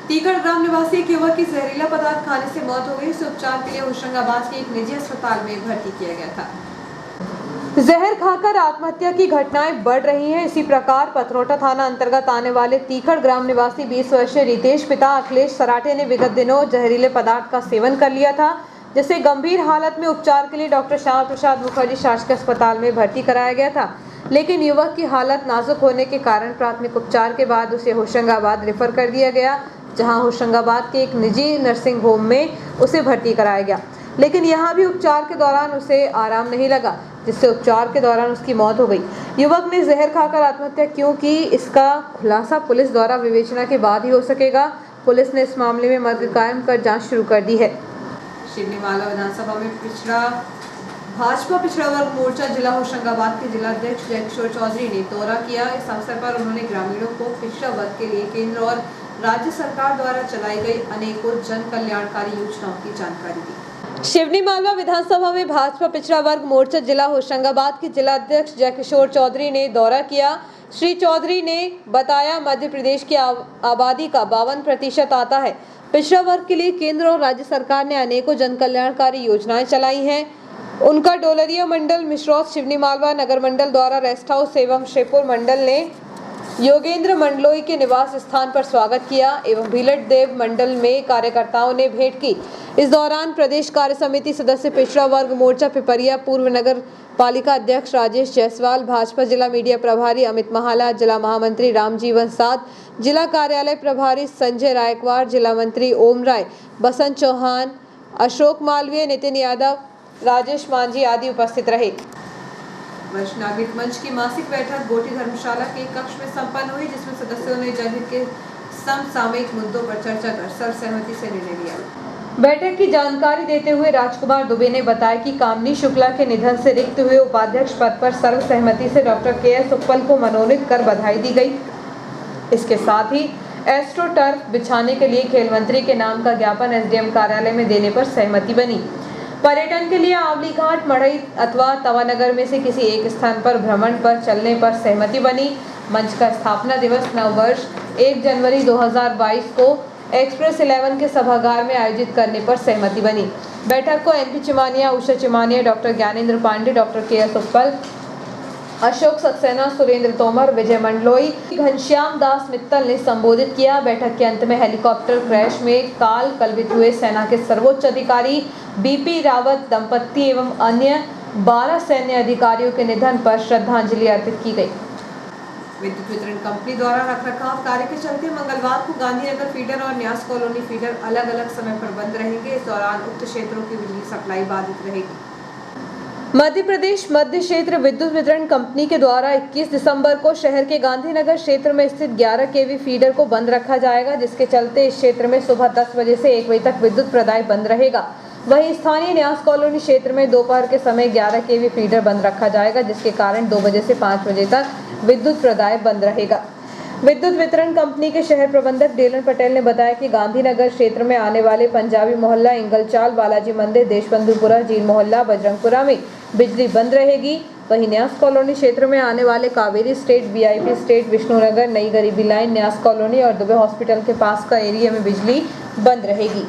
तीकड़ ग्राम निवासी एक युवक की जहरीला पदार्थ खाने से मौत हो गई। इसे उपचार के लिए होशंगाबाद के एक निजी अस्पताल में भर्ती किया गया था। जहर खाकर आत्महत्या की घटनाएं बढ़ रही हैं। इसी प्रकार पथरोटा थाना अंतर्गत आने वाले तीकड़ ग्राम निवासी 20 वर्षीय रितेश पिता अखिलेश सराठे ने विगत दिनों जहरीले पदार्थ का सेवन कर लिया था, जिसे गंभीर हालत में उपचार के लिए डॉक्टर श्यामा प्रसाद मुखर्जी शासकीय अस्पताल में भर्ती कराया गया था। लेकिन युवक की हालत नाजुक होने के कारण प्राथमिक उपचार के बाद उसे होशंगाबाद रेफर कर दिया गया, जहां होशंगाबाद के एक निजी नर्सिंग होम में उसे भर्ती कराया गया। लेकिन यहां भी उपचार के दौरान उसे आराम नहीं लगा, जिससे उपचार के दौरान उसकी मौत हो गई। युवक ने जहर खाकर आत्महत्या क्यों की, इसका खुलासा पुलिस द्वारा विवेचना के बाद ही हो सकेगा। पुलिस ने इस मामले में मर्ग कायम कर जाँच शुरू कर दी है। शिवनीमाला विधानसभा में भाजपा पिछड़ा वर्ग मोर्चा जिला होशंगाबाद के जिलाध्यक्ष जयकिशोर चौधरी ने दौरा किया। इस अवसर पर उन्होंने ग्रामीणों को पिछड़ा वर्ग के लिए केंद्र और राज्य सरकार द्वारा चलाई गई अनेकों जन कल्याणकारी योजनाओं की जानकारी दी। शिवनीमाला विधानसभा में भाजपा पिछड़ा वर्ग मोर्चा जिला होशंगाबाद के जिलाध्यक्ष जयकिशोर चौधरी ने दौरा किया। श्री चौधरी ने बताया, मध्य प्रदेश की आबादी का 52% आता है। पिछड़ा वर्ग के लिए केंद्र और राज्य सरकार ने अनेकों जन कल्याणकारी योजनाएं चलाई हैं। उनका डोलरिया मंडल, मिश्रौत, शिवनी मालवा नगर मंडल द्वारा रेस्ट हाउस एवं श्रीपुर मंडल ने योगेंद्र मंडलोई के निवास स्थान पर स्वागत किया एवं भीलट देव मंडल में कार्यकर्ताओं ने भेंट की। इस दौरान प्रदेश कार्य समिति सदस्य पिछड़ा वर्ग मोर्चा पिपरिया, पूर्व नगर पालिका अध्यक्ष राजेश जायसवाल, भाजपा जिला मीडिया प्रभारी अमित महाला, जिला महामंत्री रामजीवन साध, जिला कार्यालय प्रभारी संजय रायकवाड़, जिला मंत्री ओम राय, बसंत चौहान, अशोक मालवीय, नितिन यादव, राजेश मांझी आदि उपस्थित रहे। वरिष्ठ नागरिक मंच की मासिक बैठक गोटी धर्मशाला के कक्ष में संपन्न हुई, जिसमें सदस्यों ने जनहित के समसामयिक मुद्दों पर चर्चा कर सर्वसहमति से निर्णय लिया। बैठक की जानकारी देते हुए राजकुमार दुबे ने बताया कि कामनी शुक्ला के निधन से रिक्त हुए उपाध्यक्ष पद पर सर्वसहमति से डॉक्टर के.एस. उत्पल को मनोनीत कर बधाई दी गई। इसके साथ ही एस्ट्रो टर्फ बिछाने के लिए खेल मंत्री के नाम का ज्ञापन एसडीएम कार्यालय में देने पर सहमति बनी। पर्यटन के लिए आवली घाट, मढ़ई अथवा तवानगर में से किसी एक स्थान पर भ्रमण पर चलने पर सहमति बनी। मंच का स्थापना दिवस नव वर्ष 1 जनवरी 2022 को एक्सप्रेस 11 के सभागार में आयोजित करने पर सहमति बनी। बैठक को NP Chimaniya, Usha Chimaniya, doctor Gyanendra Pande, doctor KS. Utpal, Ashok Saxena, Surendra Tomar, Vijay Mandloi, Ghanshyam Das Mittal ने संबोधित किया। बैठक के अंत में हेलीकॉप्टर क्रैश में काल कलवित हुए सेना के सर्वोच्च अधिकारी बीपी रावत दंपत्ति एवं अन्य 12 सैन्य अधिकारियों के निधन पर श्रद्धांजलि अर्पित की गई। विद्युत वितरण कंपनी द्वारा रखरखाव कार्य के चलते मंगलवार को गांधीनगर फीडर और न्यास कॉलोनी फीडर अलग अलग समय पर बंद रहेंगे। इस दौरान उक्त क्षेत्रों की बिजली सप्लाई बाधित रहेगी। मध्य प्रदेश मध्य क्षेत्र विद्युत वितरण कंपनी के द्वारा 21 दिसंबर को शहर के गांधीनगर क्षेत्र में स्थित 11 केवी फीडर को बंद रखा जाएगा, जिसके चलते इस क्षेत्र में सुबह 10 बजे से 1 बजे तक विद्युत प्रदाय बंद रहेगा। वहीं स्थानीय न्यास कॉलोनी क्षेत्र में दोपहर के समय 11 केवी फीडर बंद रखा जाएगा, जिसके कारण 2 बजे से 5 बजे तक विद्युत प्रदाय बंद रहेगा। विद्युत वितरण कंपनी के शहर प्रबंधक डेलन पटेल ने बताया कि गांधीनगर क्षेत्र में आने वाले पंजाबी मोहल्ला, इंगलचाल, बालाजी मंदिर, देशबंधुपुरा, जीन मोहल्ला, बजरंगपुरा में बिजली बंद रहेगी। वहीं न्यास कॉलोनी क्षेत्र में आने वाले Kaveri state, VIP state, Vishnunagar, नई गरीबी लाइन, न्यास कॉलोनी और दुबे हॉस्पिटल के पास का एरिया में बिजली बंद रहेगी।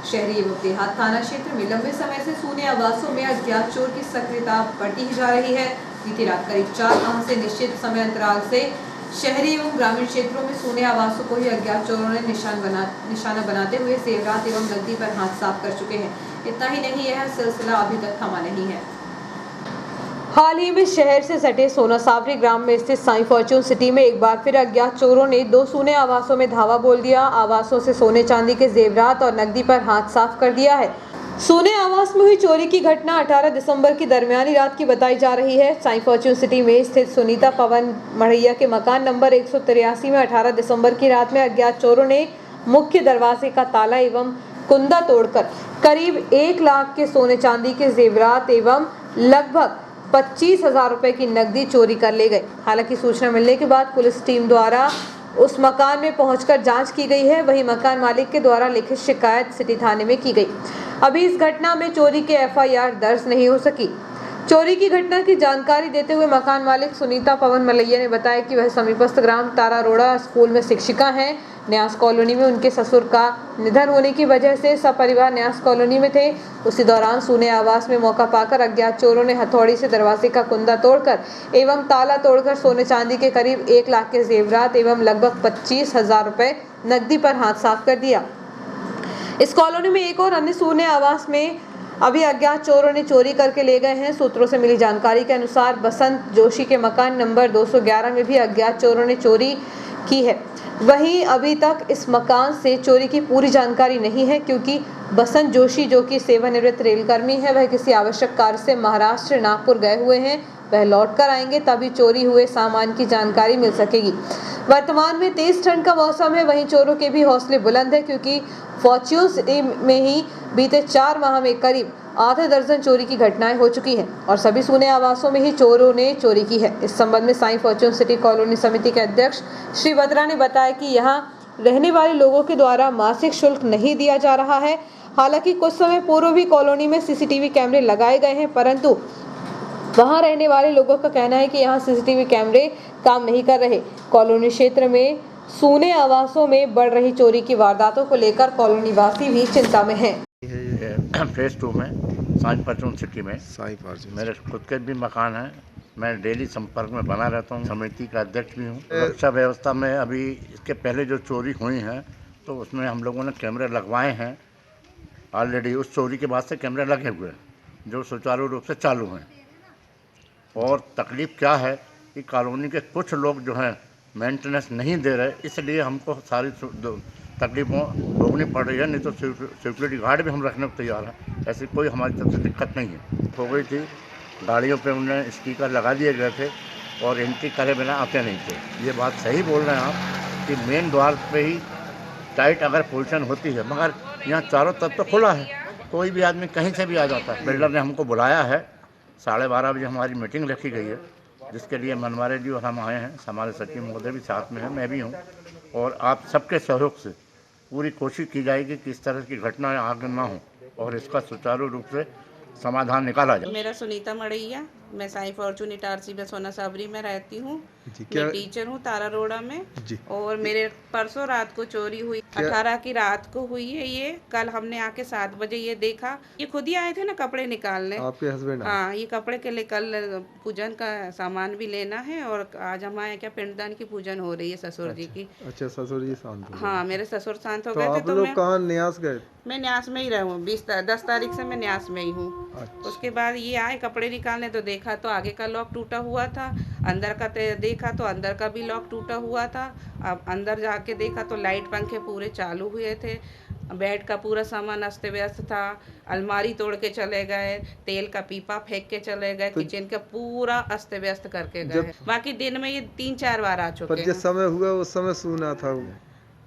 शहरी एवं देहात थाना क्षेत्र में लंबे समय से सूने आवासों में अज्ञात चोर की सक्रियता बढ़ती ही जा रही है। बीती रात करीब 4 माह से निश्चित समय अंतराल से शहरी एवं ग्रामीण क्षेत्रों में सूने आवासों को ही अज्ञात चोरों ने निशाना बनाते हुए जेवरात एवं नकदी पर हाथ साफ कर चुके हैं। इतना ही नहीं, यह सिलसिला अभी तक थमा नहीं है। हाल ही में शहर से सटे सोना सावरी ग्राम में स्थित साई फॉर्च्यून सिटी में एक बार फिर अज्ञात चोरों ने 2 सूने आवासों में धावा बोल दिया। आवासों से सोने चांदी के जेवरात और नकदी पर हाथ साफ कर दिया है। सोने आवास में हुई चोरी की घटना 18 दिसंबर की दरमियानी रात की बताई जा रही है। साई फॉर्च्यून सिटी में स्थित सुनीता पवन मढ़ैया के मकान नंबर 183 में 18 दिसंबर की रात में अज्ञात चोरों ने मुख्य दरवाजे का ताला एवं कुंदा तोड़कर करीब 1 लाख के सोने चांदी के जेवरात एवं लगभग 25,000 रुपए की नकदी चोरी कर ले गए। हालांकि सूचना मिलने के बाद पुलिस टीम द्वारा उस मकान में पहुंचकर जांच की गई है। वहीं मकान मालिक के द्वारा लिखित शिकायत सिटी थाने में की गई। अभी इस घटना में चोरी के एफआईआर दर्ज नहीं हो सकी। चोरी की घटना की जानकारी देते हुए मकान मालिक सुनीता पवन मलैया ने बताया कि वह समीपस्थ ग्राम तारारोड़ा स्कूल में शिक्षिका हैं। न्यास कॉलोनी में उनके ससुर का निधन होने की वजह से सपरिवार न्यास कॉलोनी में थे। उसी दौरान सूने आवास में मौका पाकर अज्ञात चोरों ने हथौड़ी से दरवाजे का कुंदा तोड़कर एवं ताला तोड़कर सोने चांदी के करीब 1 लाख के जेवरात एवं लगभग 25,000 रुपए नकदी पर हाथ साफ कर दिया। इस कॉलोनी में एक और अन्य सूने आवास में अभी अज्ञात चोरों ने चोरी करके ले गए हैं। सूत्रों से मिली जानकारी के अनुसार बसंत जोशी के मकान नंबर 211 में भी अज्ञात चोरों ने चोरी की है। वहीं अभी तक इस मकान से चोरी की पूरी जानकारी नहीं है, क्योंकि बसंत जोशी जो कि सेवानिवृत्त रेलकर्मी है, वह किसी आवश्यक कार्य से महाराष्ट्र नागपुर गए हुए हैं। वह लौट कर आएंगे तभी चोरी हुए सामान की जानकारी मिल सकेगी। वर्तमान में तेज ठंड का मौसम है, वहीं चोरों के भी हौसले बुलंद है, क्योंकि फॉर्च्यून सिटी में ही बीते 4 माह में करीब आधे दर्जन चोरी की घटनाएं हो चुकी हैं और सभी सूने आवासों में ही चोरों ने चोरी की है। इस संबंध में साई फॉर्च्यून सिटी कॉलोनी समिति के अध्यक्ष श्री बत्रा ने बताया कि यहाँ रहने वाले लोगों के द्वारा मासिक शुल्क नहीं दिया जा रहा है। हालांकि कुछ समय पूर्व भी कॉलोनी में सीसीटीवी कैमरे लगाए गए हैं, परंतु वहां रहने वाले लोगों का कहना है कि यहाँ सीसीटीवी कैमरे काम नहीं कर रहे। कॉलोनी क्षेत्र में सूने आवासों में बढ़ रही चोरी की वारदातों को लेकर कॉलोनी वासी भी चिंता में हैं। फेज 2 में साई फॉर्च्यून सिटी में मेरे खुद के भी मकान हैं, मैं डेली संपर्क में बना रहता हूँ, समिति का अध्यक्ष भी हूँ। सुरक्षा व्यवस्था में अभी इसके पहले जो चोरी हुई हैं तो उसमें हम लोगों ने कैमरे लगवाए हैं ऑलरेडी। उस चोरी के बाद से कैमरे लगे हुए हैं जो सुचारू रूप से चालू हैं। और तकलीफ़ क्या है कि कॉलोनी के कुछ लोग जो हैं मेंटेनेंस नहीं दे रहे, इसलिए हमको सारी तकलीफ़ों भोगनी पड़ रही है। नहीं तो सिक्योरिटी गार्ड भी हम रखने को तैयार हैं, ऐसी कोई हमारी तरफ से दिक्कत नहीं है। हो गई थी, गाड़ियों पे उन्हें स्टिकर लगा दिए गए थे और एंट्री करे बिना आते नहीं थे। ये बात सही बोल रहे हैं आप कि मेन द्वार पे ही टाइट अगर पोजीशन होती है, मगर यहाँ चारों तरफ तो खुला है, कोई भी आदमी कहीं से भी आ जाता है। बिल्डर ने हमको बुलाया है, 12:30 बजे हमारी मीटिंग रखी गई है, जिसके लिए मनवारे जी और हम आए हैं। हमारे सचिव महोदय भी साथ में हैं, मैं भी हूँ। और आप सबके सहयोग से पूरी कोशिश की जाएगी कि इस तरह की घटनाएं आगे ना हो और इसका सुचारू रूप से समाधान निकाला जाए। मेरा सुनीता मड़ैया, मैं साई फॉर्चून इटारसी में सोना साबरी में रहती हूँ। मैं टीचर हूँ तारा रोड़ा में। और मेरे परसों रात को चोरी हुई, 18 की रात को हुई है ये। कल हमने आके 7 बजे ये देखा, ये खुद ही आए थे ना कपड़े निकालने, आपके हस्बैंड? हाँ, ये कपड़े के लिए कल पूजन का सामान भी लेना है और आज हमारे क्या पिंडदान की पूजन हो रही है ससुर जी की। अच्छा, ससुर जी शांत हो गए? हाँ, मेरे ससुर शांत हो तो गए थे। आप लोग कहाँ न्यास गए? मैं न्यास में ही रहूँ, 10 तारीख से मैं न्यास में ही हूँ। अच्छा। उसके बाद ये आए कपड़े निकालने, तो देखा तो आगे का लॉक टूटा हुआ था, अंदर का देखा तो अंदर का भी लॉक टूटा हुआ था। अब अंदर जाके देखा तो लाइट पंखे पूरे चालू हुए थे, बेड का पूरा सामान अस्त व्यस्त था, अलमारी तोड़ के चले गए, तेल का पीपा फेंक के चले गए, किचन का पूरा अस्त व्यस्त करके गए। बाकी दिन में ये 3-4 बार आ चुके हैं। पर जिस समय हुआ उस समय सुना था वो?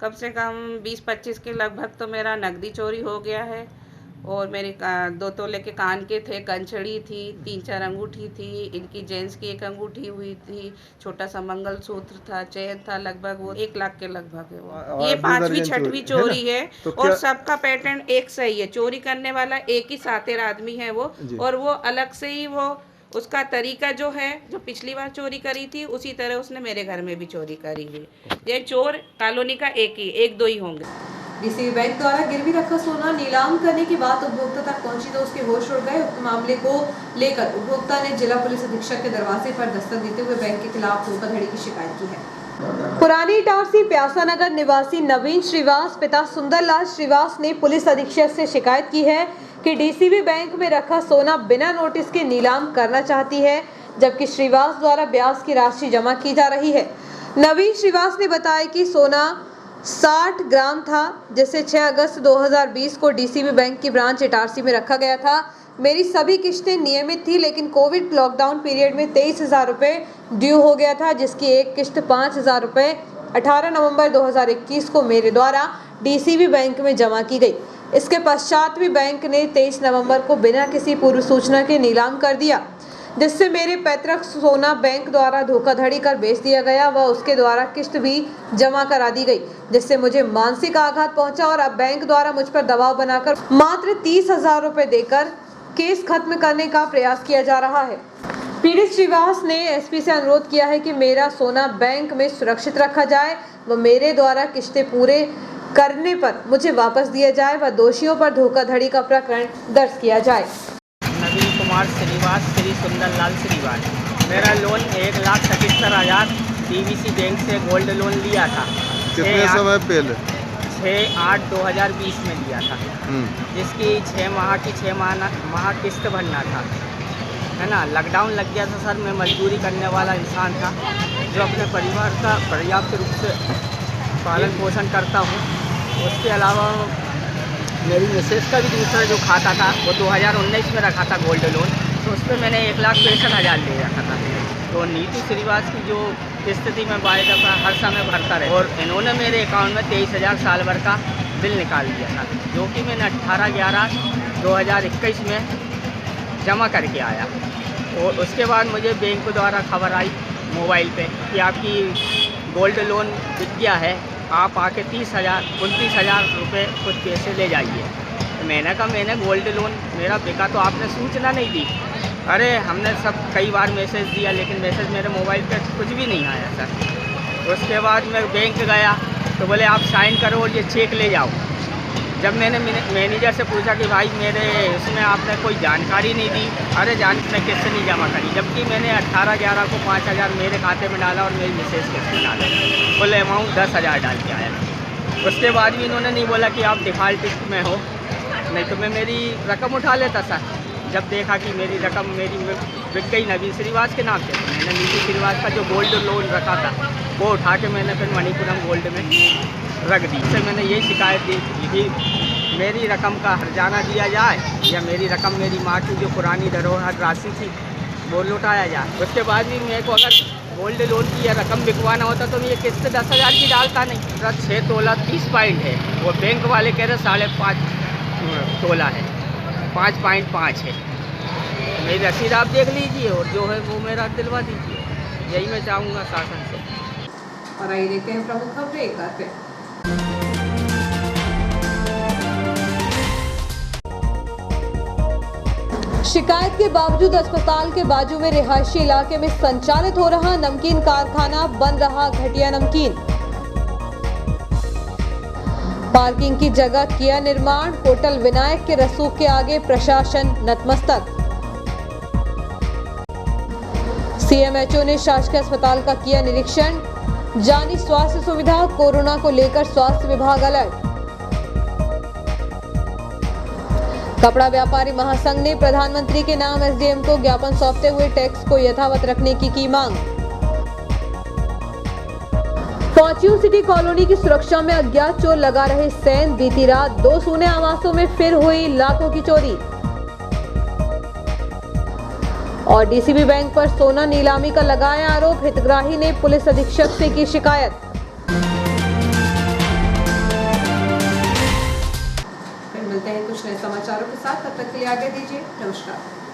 कम से कम 20-25 के लगभग तो मेरा नकदी चोरी हो गया है। और मेरे 2 तोले के कान के थे, कंछड़ी थी, 3-4 अंगूठी थी, इनकी जेंट्स की 1 अंगूठी हुई थी, छोटा सा मंगलसूत्र था, चेन था, लगभग वो 1 लाख के लगभग है वो। ये 5वीं-6वीं चोरी है। तो और सबका पैटर्न एक सही है, चोरी करने वाला एक ही सातिर आदमी है वो, और वो अलग से ही वो उसका तरीका जो है, जो पिछली बार चोरी करी थी उसी तरह उसने मेरे घर में भी चोरी करी है। ये चोर कॉलोनी का 1-2 ही होंगे। डीसीबी बैंक द्वारा गिरवी रखा सोना नीलाम करने की बात उपभोक्ता तक पहुंची तो उसके होश उड़ गए। उक्त मामले को लेकर उपभोक्ता ने जिला पुलिस अधीक्षक के दरवाजे पर दस्तक देते हुए बैंक के खिलाफ धोखाधड़ी की शिकायत की है। पुरानी इटारसी प्यासा नगर निवासी नवीन श्रीवास पिता सुंदरलाल श्रीवास ने पुलिस अधीक्षक से शिकायत की है कि डीसीबी बैंक में रखा सोना बिना नोटिस के नीलाम करना चाहती है, जबकि श्रीवास द्वारा ब्याज की राशि जमा की जा रही है। नवीन श्रीवास ने बताया कि सोना 60 ग्राम था, जिसे 6 अगस्त 2020 को डीसीबी बैंक की ब्रांच इटारसी में रखा गया था। मेरी सभी किश्तें नियमित थी, लेकिन कोविड लॉकडाउन पीरियड में 23,000 रुपये ड्यू हो गया था, जिसकी एक किश्त 5,000 रुपये 18 नवंबर 2021 को मेरे द्वारा डीसीबी बैंक में जमा की गई। इसके पश्चात भी बैंक ने 23 नवंबर को बिना किसी पूर्व सूचना के नीलाम कर दिया, जिससे मेरे पैतृक सोना बैंक द्वारा धोखाधड़ी कर बेच दिया गया व उसके द्वारा किस्त भी जमा करा दी गई, जिससे मुझे मानसिक आघात पहुंचा और अब बैंक द्वारा मुझ पर दबाव बनाकर मात्र 30,000 रुपये देकर केस खत्म करने का प्रयास किया जा रहा है। पीड़ित श्रीवास ने एसपी से अनुरोध किया है कि मेरा सोना बैंक में सुरक्षित रखा जाए व मेरे द्वारा किस्तें पूरे करने पर मुझे वापस दिया जाए व दोषियों पर धोखाधड़ी का प्रकरण दर्ज किया जाए। नवीन कुमार श्रीवास, श्री सुंदरलाल श्रीवास। मेरा लोन 1,77,000 डीवीसी बैंक से गोल्ड लोन लिया था। कितने समय पहले? 6/8/2020 में लिया था, जिसकी 6 माह की 6 माह किस्त भरना था, है ना। लॉकडाउन लग गया था सर। मैं मजदूरी करने वाला इंसान था जो अपने परिवार का पर्याप्त रूप से पालन पोषण करता हूँ। उसके अलावा मेरी मिसेज का भी दूसरा जो खाता था वो 2019 में रखा था गोल्ड लोन, तो उस पर मैंने 1,63,000 ले रखा था। तो नीतू श्रीवास की जो किस्त थी मैं बायदा हर समय भरता रहा, और इन्होंने मेरे अकाउंट में 23,000 साल भर का बिल निकाल दिया था, जो कि मैंने 18/11/2021 में जमा करके आया। और उसके बाद मुझे बैंक द्वारा खबर आई मोबाइल पे कि आपकी गोल्ड लोन बिक गया है, आप आके 29,000 रुपये कुछ पैसे ले जाइए। तो मैंने कहा मैंने गोल्ड लोन मेरा बिका तो आपने सूचना नहीं दी। अरे हमने सब कई बार मैसेज दिया, लेकिन मैसेज मेरे मोबाइल पे कुछ भी नहीं आया सर। उसके बाद मैं बैंक गया तो बोले आप साइन करो और ये चेक ले जाओ। जब मैंने मैनेजर से पूछा कि भाई मेरे इसमें आपने कोई जानकारी नहीं दी, अरे मैं किस्त नहीं जमा करी, जबकि मैंने 18/11 को 5,000 मेरे खाते में डाला और मेरी मिसेज किस्त में डाला, कुल अमाउंट 10,000 डाल के आया। उसके बाद भी इन्होंने नहीं बोला कि आप डिफ़ाल्ट में हो, नहीं तो मैं मेरी रकम उठा लेता सर। जब देखा कि मेरी रकम बिक गई नवीन श्रीवास के नाम से, तो मैंने नवीन श्रीवास का जो गोल्ड लोन रखा था वो उठा के मैंने फिर मणिपुरम गोल्ड में रख दी। से मैंने यही शिकायत दी कि मेरी रकम का हर्जाना दिया जाए या मेरी रकम, मेरी माँ की जो पुरानी धरोहर राशि थी वो लौटाया जाए। उसके बाद भी मेरे को अगर गोल्ड लोन की यह रकम बिकवाना होता तो मैं ये किस्त 10,000 की डालता नहीं। 6 तोला 30 पॉइंट है, वो बैंक वाले कह रहे 5.5 तोला है, 5.5 है। मेरी रसीद आप देख लीजिए और जो है वो मेरा दिलवा दीजिए, यही मैं चाहूँगा शासन से। और आइए देखते हैं प्रमुख खबरें एक बार फिर। शिकायत के बावजूद अस्पताल के बाजू में रिहायशी इलाके में संचालित हो रहा नमकीन कारखाना बन रहा घटिया नमकीन। पार्किंग की जगह किया निर्माण, होटल विनायक के रसूख के आगे प्रशासन नतमस्तक। सीएमएचओ ने शासकीय अस्पताल का किया निरीक्षण, जानी स्वास्थ्य सुविधा, कोरोना को लेकर स्वास्थ्य विभाग अलर्ट। कपड़ा व्यापारी महासंघ ने प्रधानमंत्री के नाम एसडीएम को ज्ञापन सौंपते हुए टैक्स को यथावत रखने की मांग। फॉर्च्यून सिटी कॉलोनी की सुरक्षा में अज्ञात चोर लगा रहे सेंध, बीती रात 2 सोने आवासों में फिर हुई लाखों की चोरी। और डीसीबी बैंक पर सोना नीलामी का लगाया आरोप, हितग्राही ने पुलिस अधीक्षक से की शिकायत। फिर मिलते हैं कुछ नए समाचारों के साथ, तब तक के लिए आज्ञा दीजिए, नमस्कार।